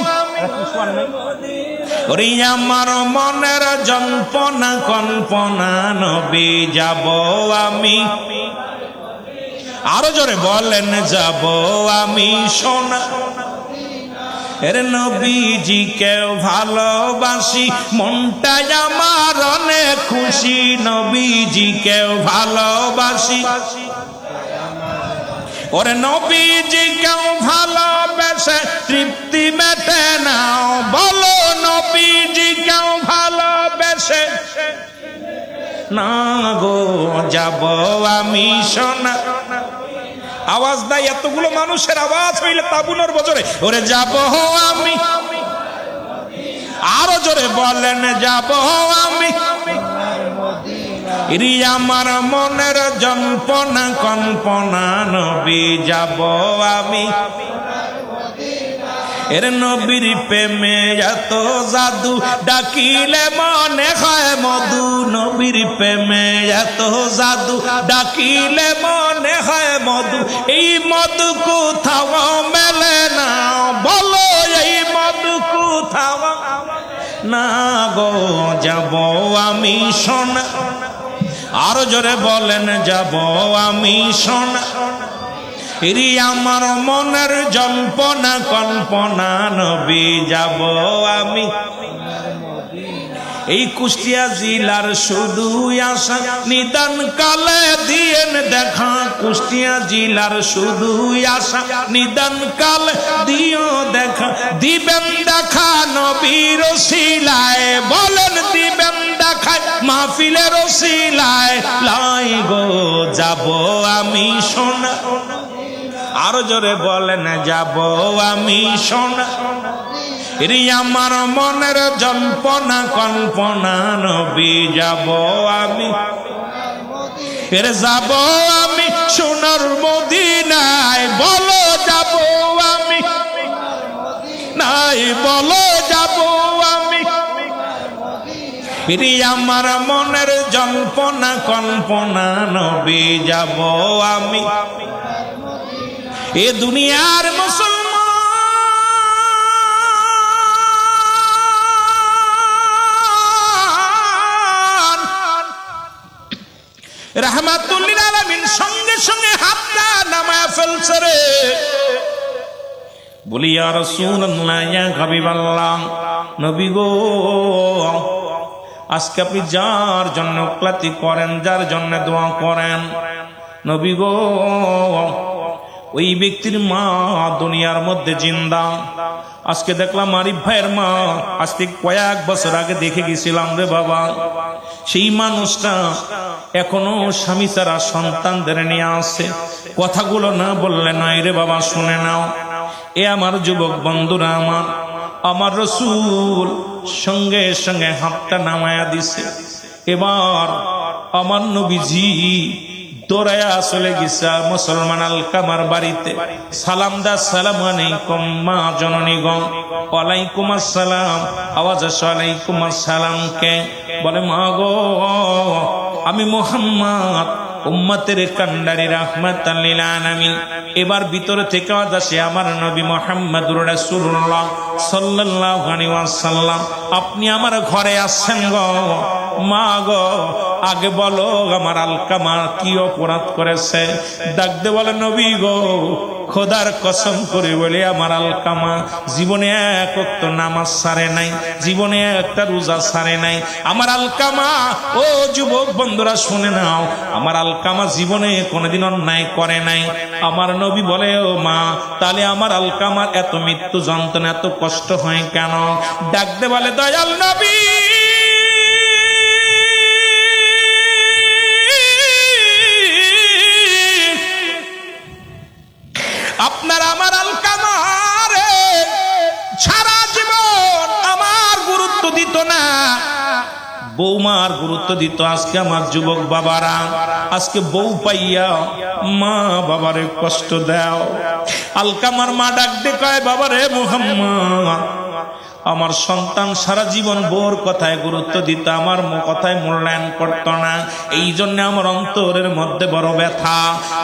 ওরে আমার মনের জল্পনা কল্পনা নবী যাব আমি, আরো জোরে বলেন যাব আমি সোনা। এর নবীজি কেউ ভালোবাসি, মনটা আমার অনেক খুশি, নবীজি কেউ ভালোবাসি, ওরে নবীজি কেউ ভালোবেসে তৃপ্তি মেটে নাও, বলো নবীজি কেউ ভালোবেসে না গো যাব আমি সোনা। আওয়াজ নাই, এতগুলো মানুষের আওয়াজ হইলে তাবুনের বজরে ওরে যাব আমি। আরো জোরে বলেন যাব আমি। আমার মনের যন্ত্রণা কল্পনা নবী যাব আমি। এর নবীর প্রেমে এত জাদু ডাকিলে মনে হয় মধু। নবীর প্রেমে এত জাদু ডাকিলে মনে হয় মধু। এই মধু কোথাও মেলে না, বলো এই মধু কোথাও না গো যাব আমি সোনা। আরো জোরে বলেন যাব আমি সোনা। আমার মনের জল্পনা কল্পনা নবী যাব আমি। এই কুষ্টিয়া জেলার শুধু আশা নিদান কালে দিয়েন দেখা। কুষ্টিয়া জেলার শুধু আশা নিদান কালে দিও দেখা। দিবেন দেখা নবীর ওসিলায়, বলেন দিবেন দেখা মাহফিলের ওসিলায়। লাই গো যাব আমি সোনা। আরো জোরে বলেন যাব আমি সোনা। আমার মনের জল্পনা কল্পনা নবী যাব আমি। যাব আমি সোনার মদিনায়, বলো যাব আমি। নাই বলো যাব আমি। আমার মনের জল্পনা কল্পনা নবী যাব আমি। এ দুনিয়ার মুসলমান রাহমাতুল লিল আলামিন সঙ্গে সঙ্গে হাতটা নামায়া ফেলছে রে। বলি ইয়া রাসূলুল্লাহ, ইয়া হাবিবাল্লাহ, নবী গো, আজকে আপনি যার জন্য ক্লাতি করেন, যার জন্য দোয়া করেন, নবী গো, ওই ব্যক্তির মা দুনিয়ার মধ্যে জিন্দা। আজকে দেখলাম আরিফ ভাইয়ের মা, আজ থেকে কয়েক বছর আগে দেখে গেছিলাম রে বাবা। সেই মানুষটা এখনো স্বামী ছাড়া সন্তানদের নিয়ে আসে। কথাগুলো না বললে নয় রে বাবা, শুনে নাও। এ আমার যুবক বন্ধুরা, আমার রাসূল সঙ্গে সঙ্গে হাতটা নামায়া দিছে। এবার আমার নবীজি দৌড়ায়া চলে গেছে মুসলমান আলকামার বাড়িতে। সালাম দা, সালাম আলাইকুম মা জননী গো। ওয়ালাইকুম আসসালাম। আওয়াজ আসে ওয়ালাইকুম আসসালাম। কে? বলে মা গো, আমি মুহাম্মদ উম্মতের কান্ডারি রাহমাতাল লিল আলামিন। এবার ভিতরে থেকে আওয়াজ আসে আমার নবী মুহাম্মদুর রাসূলুল্লাহ সাল্লাল্লাহু আলাইহি ওয়াসাল্লাম, আপনি আমার ঘরে আসছেন গো। মা গো, আগে বলো আমার আলকামা কি অপরাধ করেছে? ডাকতে বলে নবী গো, খোদার কসম করে বলে আমার আলকামা জীবনে এক ওয়াক্ত নামাজ ছাড়ে নাই, জীবনে একটা রোজা ছাড়ে নাই। আমার আলকামা, ও যুবক বন্ধুরা শুনে নাও, আমার আলকামা জীবনে কোনোদিন অন্যায় করে নাই। আমার নবী বলে ও মা, তাহলে আমার আলকামার এত মৃত্যু যন্ত্রণা, এত কষ্ট হয় কেন? ডাকতে বলে দয়াল নবী, আপনার আমার আলকামারে সারা জীবন আমার গুরুত্ব দিত না, বৌমার গুরুত্ব দিত। আজকে আমার যুবক বাবারা, আজকে বউ পাইয়া মা বাবারে কষ্ট দাও। আলকামার মা ডাক দে কয়, বাবারে মুহাম্মদ, আমার সন্তান সারা জীবন বউর কথায় গুরুত্ব দিত, আমার কথায় মূল্যায়ন করত না। এই জন্য আমার অন্তরের মধ্যে বড় ব্যথা।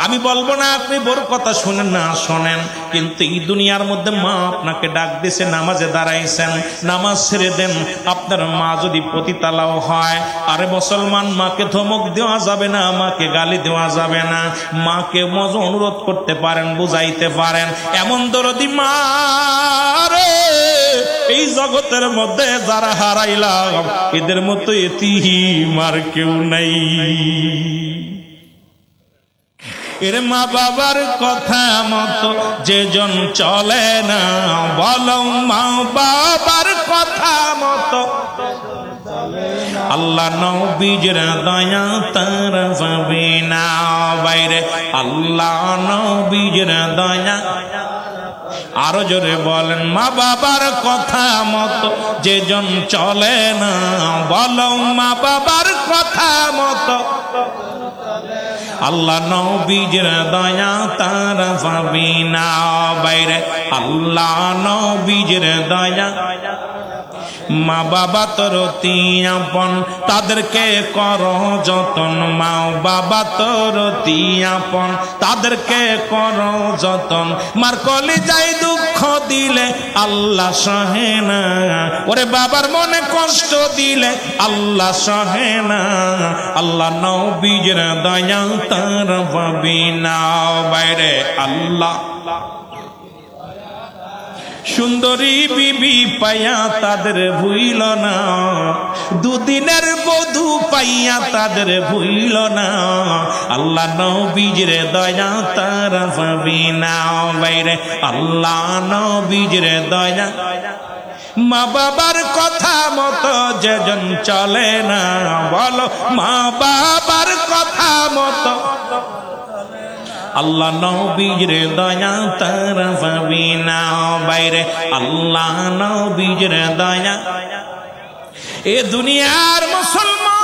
আমি বলবো না আপনি বউর কথা শুনেন না, শোনেন, কিন্তু এই দুনিয়ার মধ্যে মা আপনাকে ডাক দিছে, নামাজে দাঁড়াইছেন, নামাজ ছেড়ে দেন। আপনার মা যদি পতিতালাও হয়, আরে মুসলমান, মাকে ধমক দেওয়া যাবে না, মাকে গালি দেওয়া যাবে না। মাকে মজা অনুরোধ করতে পারেন, বুঝাইতে পারেন। এমন দরদি মা রে, এই জগতের মধ্যে যারা হারাইলাম, এদের মতো এতিম আর কেউ নাই। এর মা বাবার কথা মতো যেজন চলে না, বলো মা বাবার কথা মতো আল্লাহ নবীর দয়া তারা পাবে না বাইরে আল্লাহ নবীর দয়া আরো জোরে বলেন মা বাবার কথা মতো যেজন চলে না বলো মা বাবার কথা মতো আল্লাহ নবীর দয়া তারা পাবে না বাইরে আল্লাহ নবীর দয়া মা বাবা তোর আপন তাদেরকে করো যতন মা বাবা তোর আপন তাদেরকে করো যতন মার কলিজায় দুঃখ দিলে আল্লাহ সহে না ওরে বাবার মনে কষ্ট দিলে আল্লাহ সহে না আল্লাহ নবীর দয়া তার পাবি না বাইরে আল্লাহ সুন্দরী বিবি পাইয়া তাদের ভুইল না দুদিনের বধূ পাইয়া তাদের ভুইল না আল্লাহ নবীর দয়া তারা পাবি না বাইরে আল্লাহ নবীর দয়া মা বাবার কথা মতো যেজন চলে না বলো মা বাবার কথা মতো আল্লাহ নবীর দয়া তারা পাবি না বাইরে আল্লাহ নবীর দয়া এ দুনিয়ার মুসলমান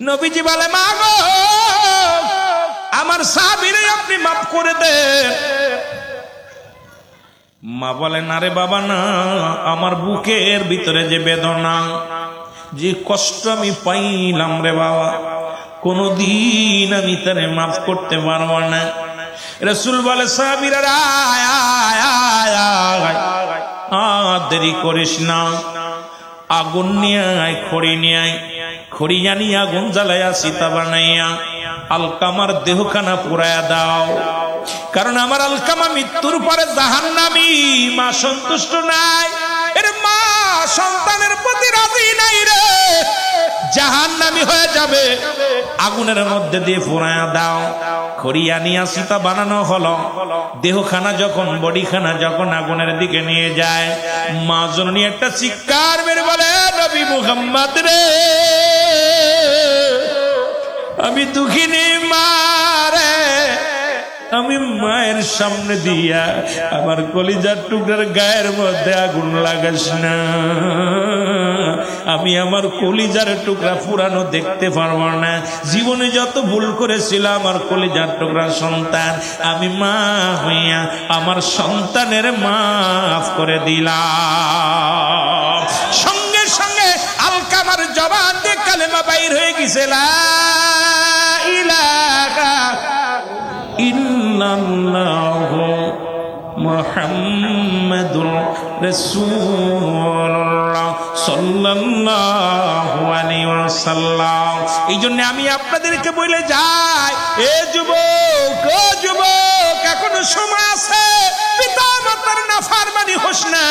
নবীজি বলে মা গো আমার সাহাবীরে আপনি মাফ করে দেন মা বলেন আরে বাবা না আমার বুকের ভিতরে যে বেদনা যে কষ্ট আমি পাইলাম রে বাবা কোনদিন আমি তারে মাফ করতে পারবো না রাসূল বলে সাহাবীরা দেরি করিস না আগুন নিয়ে আয় খড়ি নিয়ে আয় খড়ি আনি আগুন জ্বালাইয়া সীতা বানাইয়া আলকামার দেহখানা পুরায়া দাও কারণ আমার আলকামা মৃত্যুর পরে জাহান্নামী মা সন্তুষ্ট নাই এর মা সন্তানের প্রতি রাজি নাই রে জাহান্নামী হয়ে যাবে আগুনের মধ্যে দিয়ে পুরায়া দাও খড়িয়া নিয়া সীতা বানানো হলো দেহখানা যখন বডিখানা যখন আগুনের দিকে নিয়ে যায় মা জননী একটা চিৎকার মেরে বলে নবী মুহাম্মদ রে আমি দুঃখিনী মা রে আমি মায়ের সামনে দিয়া আমার কলিজার টুকরার গায়ের মধ্যে আগুন লাগাস না আমি আমার কলিজার টুকরা পুরানো দেখতে পারবো না জীবনে যত ভুল করেছিলাম আমার কলিজার টুকরা সন্তান আমি মা হইয়া আমার সন্তানের মাফ করে দিলাম সঙ্গে সঙ্গে আলকামার জবান দিয়ে কালেমা বাইর হয়ে গেছে লা ইলাহা ইল্লাল্লাহু মুহাম্মাদুর রাসূলুল্লাহ সাল্লাল্লাহু আলাইহি ওয়াসাল্লাম এই জন্য আমি আপনাদেরকে বলে যাই এ যুবক ও যুবক এখনো সময় আছে পিতা মাতার নাফরমানি হোস না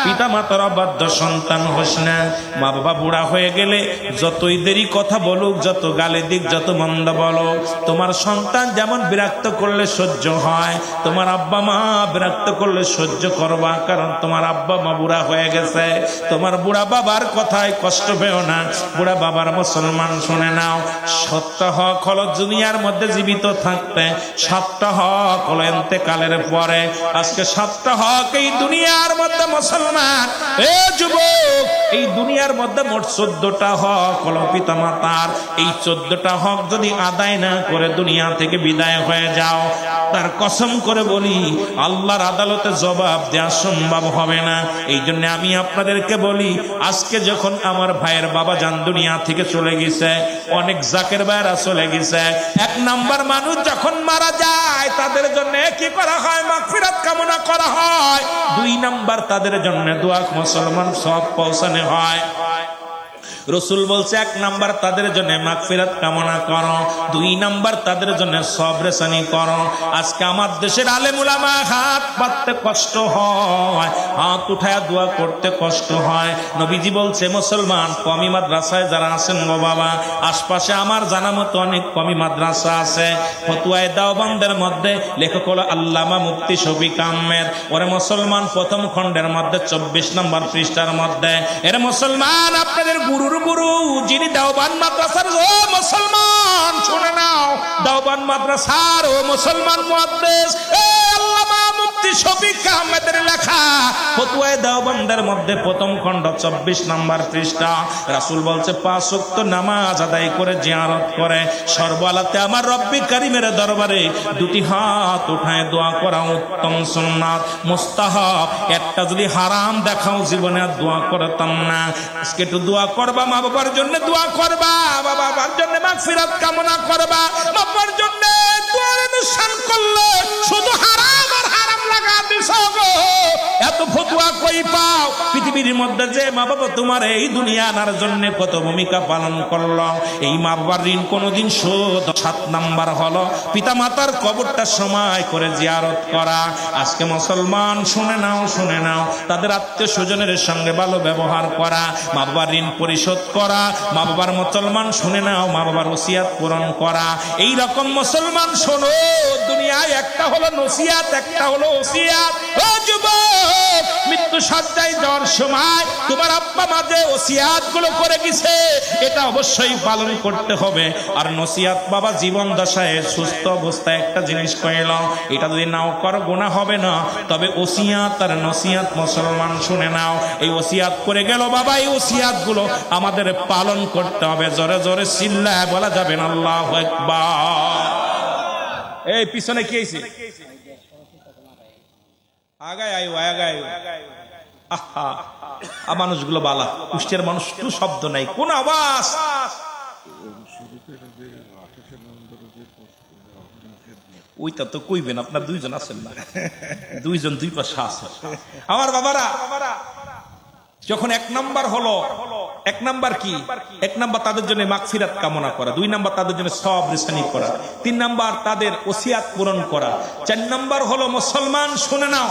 পিতা মাতার অবাধ্য সন্তান হোস না মা বাবা বুড়া হয়ে গেলে যতই দেরি কথা বলুক যত গালে দিক যত মন্দ বলো তোমার সন্তান যেমন বিরক্ত করলে সহ্য হয় তোমার আব্বা মা বিরক্ত করলে সহ্য করবা কারণ তোমার আব্বা মা বুড়া হয়ে গেছে তোমার বুড়া বাবার কথায় কষ্ট পেও না বুড়া বাবার মুসলমান শুনে নাও সত্য হক হলো দুনিয়ার মধ্যে জীবিত থাকতে সাতটা হক হলো ইন্তেকালের পরে আজকে সাতটা হক এই দুনিয়ার মধ্যে মুসলমান এ যুবক এই দুনিয়ার মধ্যে মোট 14টা হক হলো পিতা মাতার এই 14টা হক যদি আদায় না করে দুনিয়া থেকে বিদায় হয়ে যাও তার কসম করে বলি আল্লাহর আদালতে জবাব দেওয়া সম্ভব হবে না এই জন্য আমি আপনাদেরকে বলি আজকে যখন আমার ভাইয়ের বাবা জান দুনিয়া থেকে চলে গেছে অনেক জাকের ভাইরা চলে গেছে এক নাম্বার মানুষ যখন মারা যায় তাদের জন্য কি করা হয় মাগফিরাত কামনা করা হয় দুই নাম্বার তাদের জন্য দোয়া মুসলমান সব পৌঁছানো হয় রসুল বলছে 1 নাম্বার তাদের জন্য মাগফিরাত কামনা করো, 2 নাম্বার তাদের জন্য সবরেসানি করো। আজকে আমার দেশের আলেম উলামা হাত পাততে কষ্ট হয়, হাত উঠায় দোয়া করতে কষ্ট হয়। নবীজি বলছে মুসলমান কমি মাদ্রাসায় যারা আছেন গো বাবা, আশপাশে আমার জানা মতো অনেক কমি মাদ্রাসা আছে। ফতুয়ায়ে দেওবন্দের মধ্যে লেখক হলো আল্লামা মুফতি শফিক আহমেদ। ওরে মুসলমান প্রথম খণ্ডের মধ্যে 24 নম্বর পৃষ্ঠার মধ্যে, এর মুসলমান আপনাদের গুরুর গুরু যিনি দেওবন্দ মাদ্রাসার, ও মুসলমান শুনে নাও, দেওবন্দ মাদ্রাসার ও মুসলমান মুহাদ্দিস আল্লামা মুফতি শফিক আহমেদের লেখা ফতুয়ায়ে দেওবন্দের মধ্যে প্রথম খণ্ড 24 নম্বর পৃষ্ঠা। রাসূল বলছে 5 ওয়াক্ত নামাজ আদায় করে জিয়ারত করে সর্বলাতে আমার রব্বি কারীমের দরবারে 2টি হাত উঠায় দোয়া করা উত্তম সুন্নাত, মুস্তাহাব। একটা যদি হারাম দেখাও জীবনে আর দোয়া করতাম না। আজকে একটু দোয়া করবা, মা বাবার জন্য দোয়া করবা, বাবার জন্য মাগফিরাত কামনা করবা। বাবার জন্য দোয়ার অনুষ্ঠান করলে শুধু হারাম আর হারাম লাগা দিছো গো। এত ফতুয়া কই পাও? পৃথিবীর মধ্যে যে মা বাবা তোমার এই দুনিয়া আনার জন্য কত ভূমিকা পালন করলো, এই মা বাবার ঋণ কোনোদিন শোধ। 7 নাম্বার হলো পিতা মাতার কবরটা সময় করে জিয়ারত করা। আজকে মুসলমান শুনে নাও, শুনে নাও, তাদের আত্মীয় স্বজনের সঙ্গে ভালো ব্যবহার করা, মা বাবার ঋণ পরিশোধ করা, মা বাবার মুসলমান শুনে নাও, মা বাবার ওসিয়াত পূরণ করা। এই রকম মুসলমান শোনো, দুনিয়ায় একটা হলো নসিয়াত, একটা হলো ওসিয়াত। ও যুবক, মৃত্যু সজ্জায় যাওয়ার সময় তোমার আব্বা মা যে ওসিয়াত গুলো করে গেছে এটা অবশ্যই পালন করতে হবে। আর নসিয়াত বাবা জীবন দশায় সুস্থ অবস্থায় একটা জিনিস কইলাম, এটা যদি নাও করো গুনাহ হবে না। তবে ওসিয়াত আর নসিয়াত মুসলমান শুনে নাও, এই ওসিয়াত করে গেল বাবা, এই ওসিয়াত গুলো আমাদের পালন করতে হবে। জোরে জোরে চিল্লায় বলা যাবে না আল্লাহু আকবার। এই পিছনে কি হইছে? আগায় আয়ো, আগায় আয়ো। আহা, মানুষগুলো বালা, কুষ্টিয়ার মানুষ একটু শব্দ নাই, কোন আওয়াজ। ওইটা তো কইবেন, আপনার 2 জন আছেন না, 2 জন 2 পাশে আছে। আমার বাবারা, যখন 1 নাম্বার হলো, 1 নাম্বার কি? 1 নাম্বার তাদের জন্য মাগফিরাত কামনা করা, 2 নাম্বার তাদের জন্য সবরেসানি করা, 3 নাম্বার তাদের ওসিয়াত পূরণ করা, 4 নাম্বার হলো মুসলমান শুনে নাও,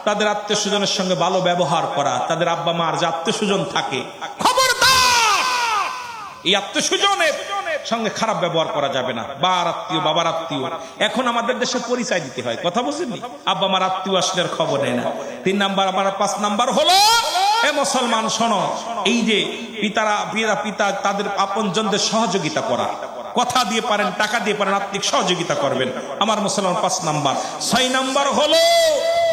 তাদের আত্মীয় স্বজনের সঙ্গে ভালো ব্যবহার করা। তাদের আব্বা মার যে আত্মীয় স্বজন থাকে, খবরদার এই আত্মীয় স্বজনের সঙ্গে খারাপ ব্যবহার করা যাবে না। বার আত্মীয়, বাবার আত্মীয়, এখন আমাদের দেশে পরিচয় দিতে হয়, কথা বুঝেননি? আব্বা মার আত্মীয় আসলে খবর নেয় না। 3 নাম্বার, আমার 5 নাম্বার হলো এ মুসলমান শোনো, এই যে পিতা তাদের আপনজনদের সহযোগিতা করা, কথা দিয়ে পারেন, টাকা দিয়ে পারেন, আর্থিক সহযোগিতা করবেন। আমার মুসলমান 5 নাম্বার। 6 নাম্বার হলো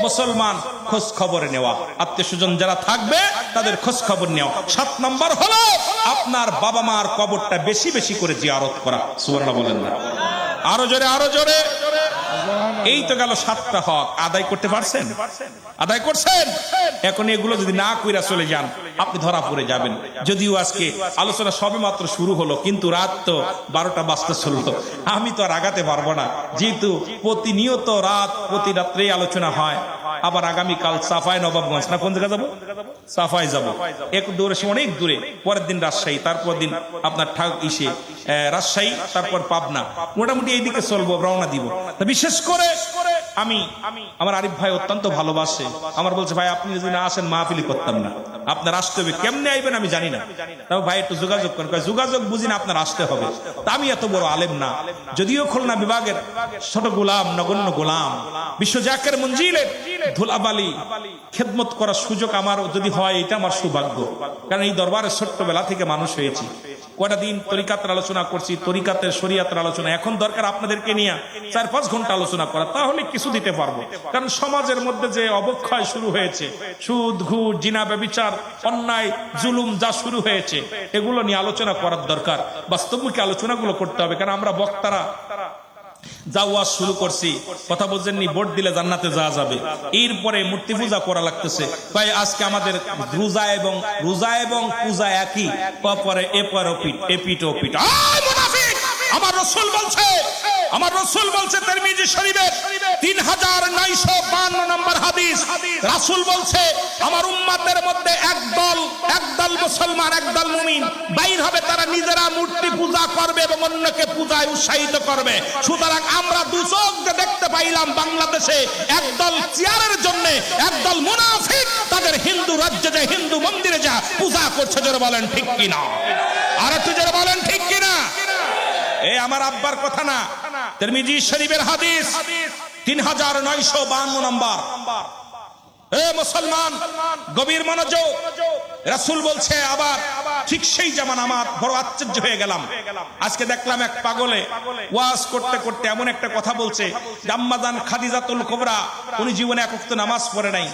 মুসলমান খোঁজ খবরে নেওয়া, আত্মীয় স্বজন যারা থাকবে তাদের খোঁজ খবর নেওয়া। 7 নাম্বার হলো আপনার বাবা মার কবরটা বেশি বেশি করে জিয়ারত করা। সুবহানাল্লাহ বলেন না? আরো জোরে, আরো জোরে। এই তো গেল 7টা হক। আদায় করতে পারছেন? আদায় করছেন? এখন এগুলো যদি না কইরা চলে যান আপনি ধরা পড়ে যাবেন। যদিও আজকে আলোচনা সবে মাত্র শুরু হলো, কিন্তু রাত তো 12টা বাজতে চললো। আমি তো আর আগাতে পারবো না, যেহেতু প্রতিনিয়ত প্রতি রাত্রেই আলোচনা হয়। আবার আগামীকাল সাফাই নবাবগঞ্জ, না কোন জায়গা যাবো? সাফাই যাবো, এক দূরে, অনেক দূরে। পরের দিন রাজশাহী, তারপর দিন আপনার রাজশাহী, তারপর পাবনা, মোটামুটি এইদিকে চলবো, রওনা দিব। বিশেষ করে আমি আমার আরিফ ভাই অত্যন্ত ভালোবাসে, আমার বলছে ভাই আপনি যদি না আসেন মাহফিলি করতাম না, আপনার আসতে হবে। কেমনে আইবেন আমি জানি না, তবে ভাই একটু যোগাযোগ করেন। যোগাযোগ বুঝি না, আপনার আসতে হবে। তা আমি এত বড় আলেম না, যদিও খুলনা বিভাগের ছোট গোলাম, নগণ্য গোলাম, বিশ্ব জাকের মঞ্জিলের ধুলাবালি খেদমত করার সুযোগ আমার যদি হয়, এটা আমার সৌভাগ্য। কারণ এই দরবারে ছোট্টবেলা থেকে মানুষ হয়েছি। কয়টা দিন তরিকাতের আলোচনা করছি, তরিকাতের শরিয়াতের আলোচনা। এখন দরকার আপনাদেরকে নিয়ে 4-5 ঘন্টা আলোচনা করা, তাহলে কিছু দিতে পারবো। কারণ সমাজের মধ্যে যে অবক্ষয় শুরু হয়েছে, সুদ, ঘুষ, জিনা, ব্যভিচার, অন্যায়, জুলুম যা শুরু হয়েছে, এগুলো নিয়ে আলোচনা করার দরকার। বাস্তবমুখী আলোচনাগুলো করতে হবে। কারণ আমরা বক্তারা যা ওয়াজ শুরু করছি, কথা বলছেননি, ভোট দিলে জান্নাতে যাওয়া যাবে, এরপরে মূর্তি পূজা করা লাগতেছে। ভাই আজকে আমাদের রোজা এবং পূজা একই, পরে এপিট ওপিট। আমার রাসূল বলছে, তিরমিজি শরীফে 3952 নম্বর হাদিস, রাসূল বলছে আমার উম্মতের মধ্যে একদল মুসলমান, একদল মুমিন বাইর হবে, তারা নিজেরা মূর্তি পূজা করবে এবং অন্যকে পূজায় উৎসাহিত করবে। সুতরাং আমরা দুচোখ দেখতে পাইলাম বাংলাদেশে একদল চেয়ারের জন্য একদল মুনাফিক তাদের হিন্দু রাজ্যে যায়, হিন্দু মন্দিরে যা পূজা করছে। জোরে বলেন ঠিক কিনা? আর একটু জোরে বলেন ঠিক কিনা? এই আমার আব্বার কথা না, তিরমিজি শরীফের হাদিস 3952 নম্বর। এ মুসলমান গভীর মনোযোগ, রাসূল বলছে আবার ঠিক সেই জামান আমার বড় আশ্চর্য হয়ে গেলাম। আজকে দেখলাম এক পাগলে ওয়াজ করতে করতে এমন একটা কথা বলছে যে আম্মাজান খাদিজাতুল কুবরা উনি জীবনে এক ওয়াক্ত নামাজ পড়ে নাই।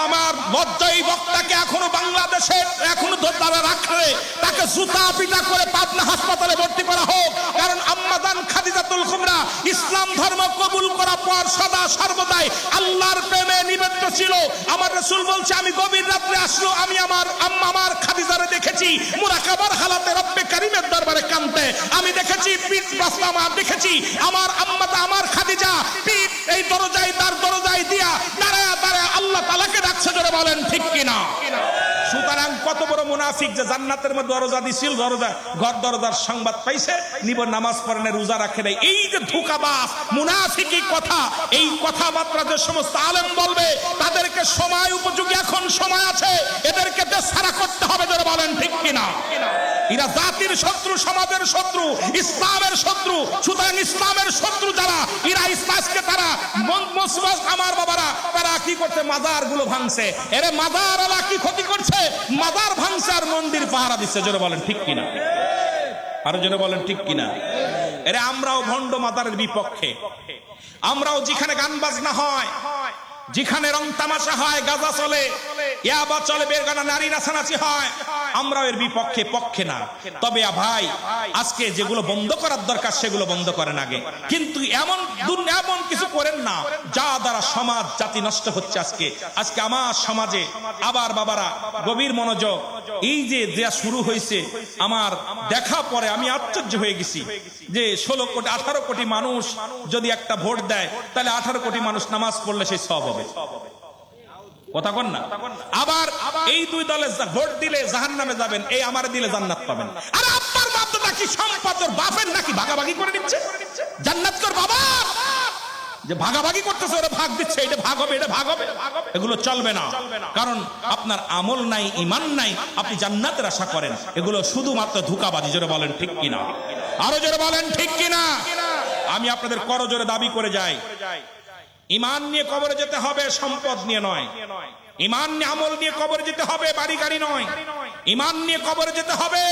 আমার লজ্জাই বক্তাকে এখনো বাংলাদেশে এখনো তারা রাখলে তাকে জুতা পিটা করে পাবনা হাসপাতালে ভর্তি করা হোক। কারণ আম্মাজান খাদিজাতুল কুবরা ইসলাম ধর্ম কবুল করার পর সদা সর্বদাই আল্লাহর প্রেমে নিবেদিত ছিল। আমার রাসূল বলছে আমি গভীর রাতে আসলো, আমি আমার আম্মা আমার খাদিজারে দেখেছি মুরাকাবার হালাতে রব্বে কারীমের দরবারে কাঁদতে। আমি দেখেছি পিঠ বাসলামা, দেখেছি আমার আম্মা আমার খাদিজা পিঠ এই দরজায় তার দরজায় দিয়া দাঁড়ায় দাঁড়ায় আল্লাহ তাআলাকে ডাকছে। জোরে বলেন ঠিক কিনা? সুতরাং কত বড় মুনাফিক যে জান্নাতের মধ্যে দরজা দিছিল, দরজা ঘর দরজার সংবাদ পাইছে, নিব নামাজ পড়ে না, রোজা রাখে নাই। এই যে ধোঁকাবাজ মুনাফিকি কথা, এই কথাবার্তা যে সমস্ত আলেম বলবে তাদেরকে সময় উপযোগী এখন সময় আছে, এদেরকে দেশছাড়া করতে হবে। জোরে বলেন ঠিক কিনা? এরা জাতির শত্রু, সমাজের শত্রু, ইসলামের শত্রু। সুতরাং ইসলামের শত্রু যারা, এরা ইসলামকে তারা আমার বাবারা তারা কি করছে, মাজার গুলো ভাঙছে। এরে মাজার আলা কি ক্ষতি করছে? মাজার ভাঙছে আর মন্দির পাহারা দিচ্ছে। জোরে বলেন ঠিক কিনা? আরো জোরে বলেন ঠিক কিনা? এরে আমরাও ভণ্ড মাজারের বিপক্ষে। আমরাও যেখানে গান বাজনা হয়, যেখানে রং তামাশা হয়, গাঁজা চলে, ইয়াবা চলে, বেরগানা নারী নাচানাচি হয়, আমরাও এর বিপক্ষে, পক্ষে না। তবে ভাই আজকে যেগুলো বন্ধ করার দরকার সেগুলো বন্ধ করেন আগে, কিন্তু এমন কিছু করেন না যা দ্বারা সমাজ জাতি নষ্ট হচ্ছে। আজকে আমার সমাজে আবার বাবারা গভীর মনোযোগ, এই যে দেয়া শুরু হয়েছে আমার দেখা পরে আমি আশ্চর্য হয়ে গেছি যে 16 কোটি 18 কোটি মানুষ যদি একটা ভোট দেয় তাহলে 18 কোটি মানুষ নামাজ পড়লে সেই সওয়াব হবে। কথা কন না? আবার এই দুই দলে ভোট দিলে জাহান্নামে যাবেন, এই আমারে দিলে জান্নাত পাবেন। আরে আপনার বাপটা কি সম্পদ ওর বাপের নাকি ভাগাভাগি করে দিচ্ছে? জান্নাত কর বাবা, যে ভাগাভাগি করতেছে ওরা ভাগ দিচ্ছে, এটা ভাগ হবে, এটা ভাগ হবে, এগুলো চলবে না। কারণ আপনার আমল নাই, ঈমান নাই, আপনি জান্নাতের আশা করেন, এগুলো শুধুমাত্র ধোঁকাবাজি। জোরে বলেন ঠিক কিনা? আরো জোরে বলেন ঠিক কিনা? আমি আপনাদের করজোরে দাবি করে যাই, ঈমান নিয়ে কবরে যেতে হবে, সম্পদ নিয়ে নয়। ঈমান নিয়ে আমল নিয়ে কবরে যেতে হবে, বাড়ি গাড়ি নয়। ঈমান নিয়ে কবরে যেতে হবে,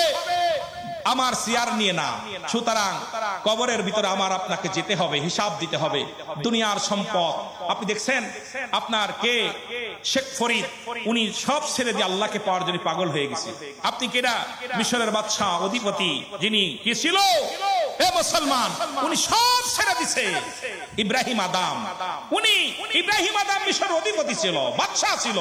আমার সিয়ার নিয়ে না। সুতরাং কবরের ভিতরে আমার আপনাকে যেতে হবে, হিসাব দিতে হবে। দুনিয়ার সম্পদ আপনি দেখছেন, আপনার কে শেখ ফরিদ, উনি সব ছেড়ে দিয়ে আল্লাহকে পাওয়ার জন্য পাগল হয়ে গেছে। আপনি কেডা? মিশরের বাদশাহ অধিপতি যিনি কি ছিল, এ মুসলমান, উনি সব ছেড়ে দিছে। ইব্রাহিম আদম, উনি ইব্রাহিম আদম মিশর অধিপতি ছিল, বাদশাহ ছিল,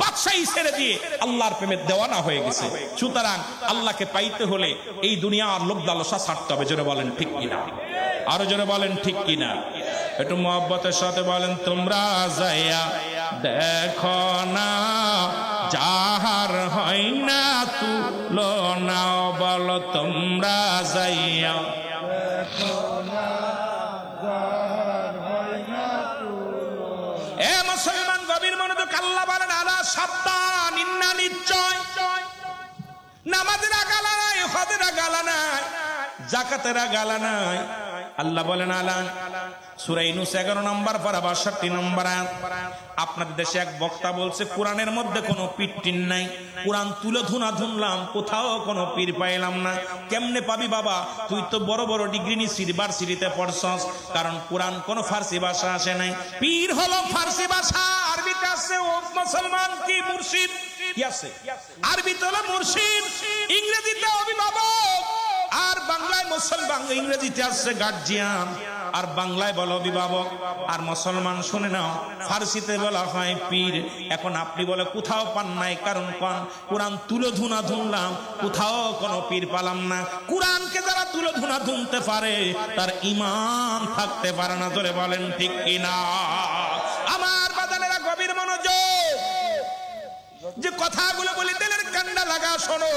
বাদশাহী ছেড়ে দিয়ে আল্লাহর প্রেমে দেওয়ানা হয়ে গেছে। সুতরাং আল্লাহকে পাইতে হলে এই দুনিয়ার লোভ লালসা ছাড়তে হবে। জোরে বলেন ঠিক কিনা? আরো জোরে বলেন ঠিক কিনা? একটু মহব্বতের সাথে বলেন, তোমরা যাইয়া দেখো না যাহার হয় না তুলনা, বলো তোমরা যাইয়া দেখো না যাহার হয় না তুলনা। এ মুসলমান গভীর মনোযোগ, আল্লাহ বলেন আলা সাবধান, ইন্না নিশ্চয় নামাজের গালা নাই, হজের গালা নাই, যাকাতের গালা নাই। আল্লাহ বলেন আলা, সূরা ইউনূস 11 নম্বর পারা 62 নম্বর আয়াত। আপনাদের দেশে এক বক্তা বলছে কোরআনের মধ্যে কোনো পীর নাই। কোরআন তুলে ধুনলাম, কোথাও কোনো পীর পাইলাম না। কেমনে পাবি বাবা? তুই তো বড় বড় ডিগ্রি নিয়ে ইউনিভার্সিটিতে পড়ছস। কারণ কোরআন কোন ফার্সি ভাষা আসে নাই, পীর হলো ফার্সি ভাষা। আরবিতে আছে ও মুসলমান কি মুর্শিদ কি আছে, আরবিতে হলো মুর্শিদ, ইংরেজিতে অভিভাবক, আর বাংলায় মুসলমান, ইংরেজিতে আছে গার্জিয়ান। আর বাংলায় বলো অভিভাবক, আর মুসলমান শুনে নাও ফার্সিতে বলা হয় পীর। এখন আপনি বলে কোথাও পান নাই, কারণ কোন কোরআন তুলো ধুনা ধুনলাম, কোথাও কোনো পীর পালাম না। কোরআনকে যারা তুলো ধুনা ধুনতে পারে তার ঈমান থাকতে পারে না, জোরে বলেন ঠিক কিনা? আমার বাজানেরা গভীর মনোযোগ, যে কথাগুলো বলি দিলের কান্ডা লাগা শোনো।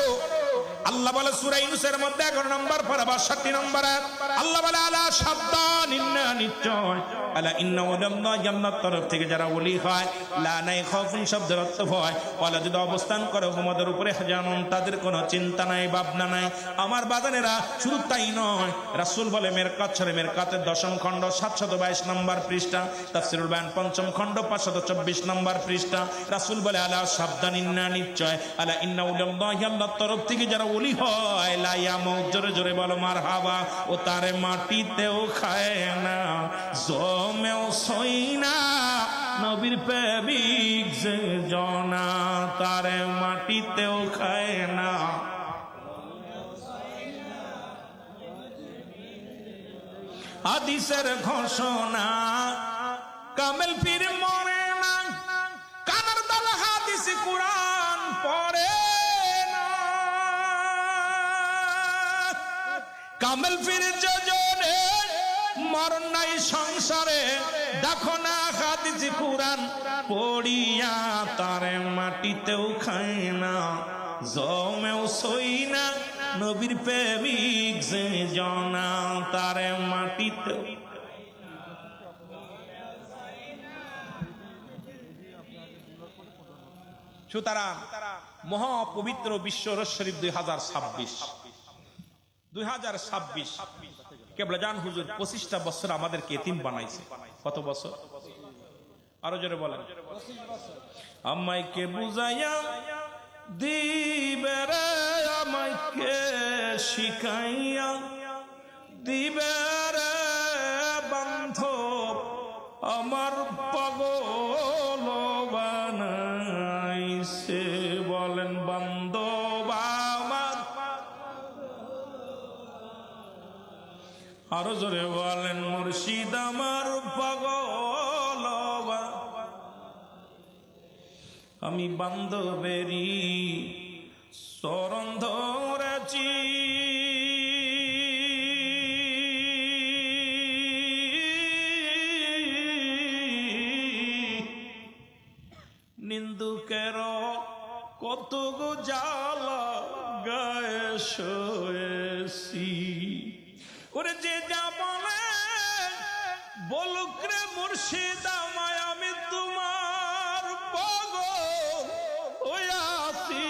আল্লাহ বলে সূরা ইউনূসের মধ্যে 11 নম্বর পারা 62 নম্বর আয়াত, আল্লাহ বলে আলা সাবধান, ইন্না নিশ্চয়, আলা ইন্না ওয়াল্লাহ, জান্নাত তরফ থেকে যারা ওলি হয়, লা নাই খাউফুন শব্দের অর্থ হয় ওয়ালা, যদি অবস্থান করে তোমাদের উপরে হাজানুন, তাদের কোনো চিন্তা নাই ভাবনা নাই। আমার বাজানেরা শুধু তাই নয়, রাসূল বলে মেরকাত শরীফে, মেরকাতের 10ম খণ্ড 722 নম্বর পৃষ্ঠা, তাফসীরুল বায়ান 5ম খণ্ড 524 নম্বর পৃষ্ঠা, রাসূল বলে আলা সাবধান, ইন্না নিশ্চয়, আলা ইন্না ওয়াল্লাহ, আল্লাহর তরফ থেকে যারা ওলি হয়, লা ইয়ামুত, জোরে জোরে বলো মারহাবা, ও তারে মাটিতেও খায় না, জমেও সই না, নবীর প্রেমিক যে জনা, তারে মাটিতেও খায় না। হাদিসের ঘোষণা, কামেল পীর মরে না, কানার দল হাদিস কুরআন পড়ে না, কামেল পীর যোজনে মরণ নাই সংসারে, দেখো না হাদিস কুরআন পড়িয়া, তারে মাটিতেও খায় না, জমেও সই না, নবীর প্রেমিক যে জনা, তারে মাটিতেও। সুতরাং মহাপবিত্র বিশ্ব শরীফ 2026 কেবলাজান হুজুর 25টা বছর আমাদেরকে এতিম বানাইছে। কত বছর? আরো জোরে বলেন। আমাইকে বুঝাইয়া দিবে রে, আমাইকে শিখাইয়া দিবে রে বান্ধব, আমার পাগল বানাইছে। বলেন বান্ধব আমার, আরো জোরে বলেন মুর্শিদ আমার পাগল। আমি বান্ধবেরি শরণ ধরেছি, নিন্দুকের কত গো জ্বালা গায়ে সয়েছি। ওরে যে যা বলে বলুক রে মুর্শিদ আমায়, আমি তোমার পাগল হইয়াছি,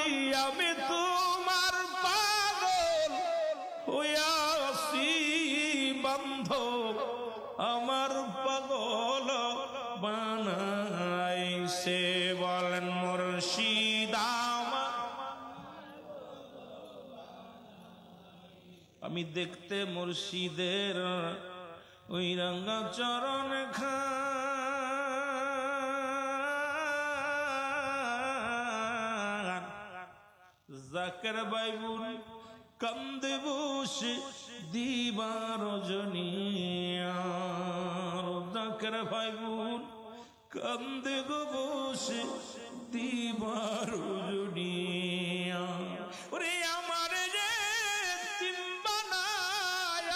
আমি তোমার পাগল হইয়াছি, বান্ধব আমার পাগল বানাইছে। বলেন মুর্শিদ আমার, আমি দেখতে মুর্শিদের ওই রঙা চরণ খান, জাকের বাইবুল কান্দে বসে দিবা রজনিয়া, জাকের বাইবুল কান্দে গো বসে দিবা রজনিয়া। ওরে আমার যে তিম বানায়,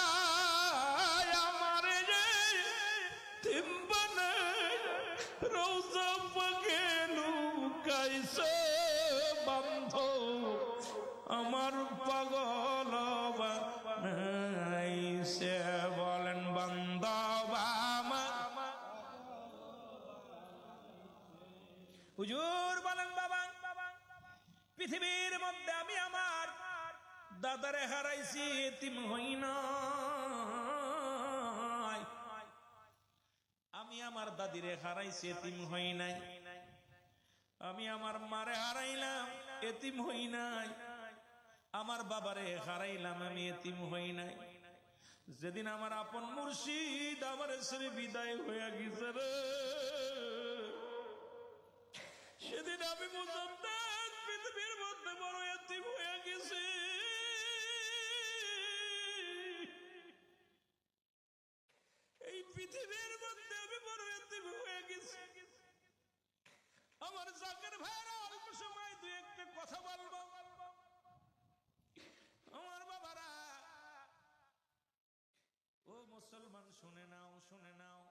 আমার যে তিম বানায়, রোজা পাকে লুকাইছে, বান্ধব আমার পাগল বানাইছে। বলেন বান্ধব আমার, হুজুর বলেন বাবা, পৃথিবীর মধ্যে আমি আমার দাদারে হারাইছি, এতিম হই নাই। আমি আমার দাদিরে হারাইছি, এতিম হই নাই। আমি আমার মারে হারাইলাম, এতিম হই নাই। আমার বাবারে হারাইলাম, আমি এতিম হই নাই। যেদিন আমার আপন মুর্শিদ আমার ছেড়ে বিদায় হয়ে গেছে রে, সেদিন আমি বুঝলাম পৃথিবীর মধ্যে বড় এতিম হয়ে গেছি। পৃথিবীর মধ্যে আমি বড় এতিম হয়ে গেছি। আমার জাকের ভাইরা অল্প সময় দুই একটা কথা বলবো। আমার বাবারা, ও মুসলমান শুনে নাও, শুনে নাও।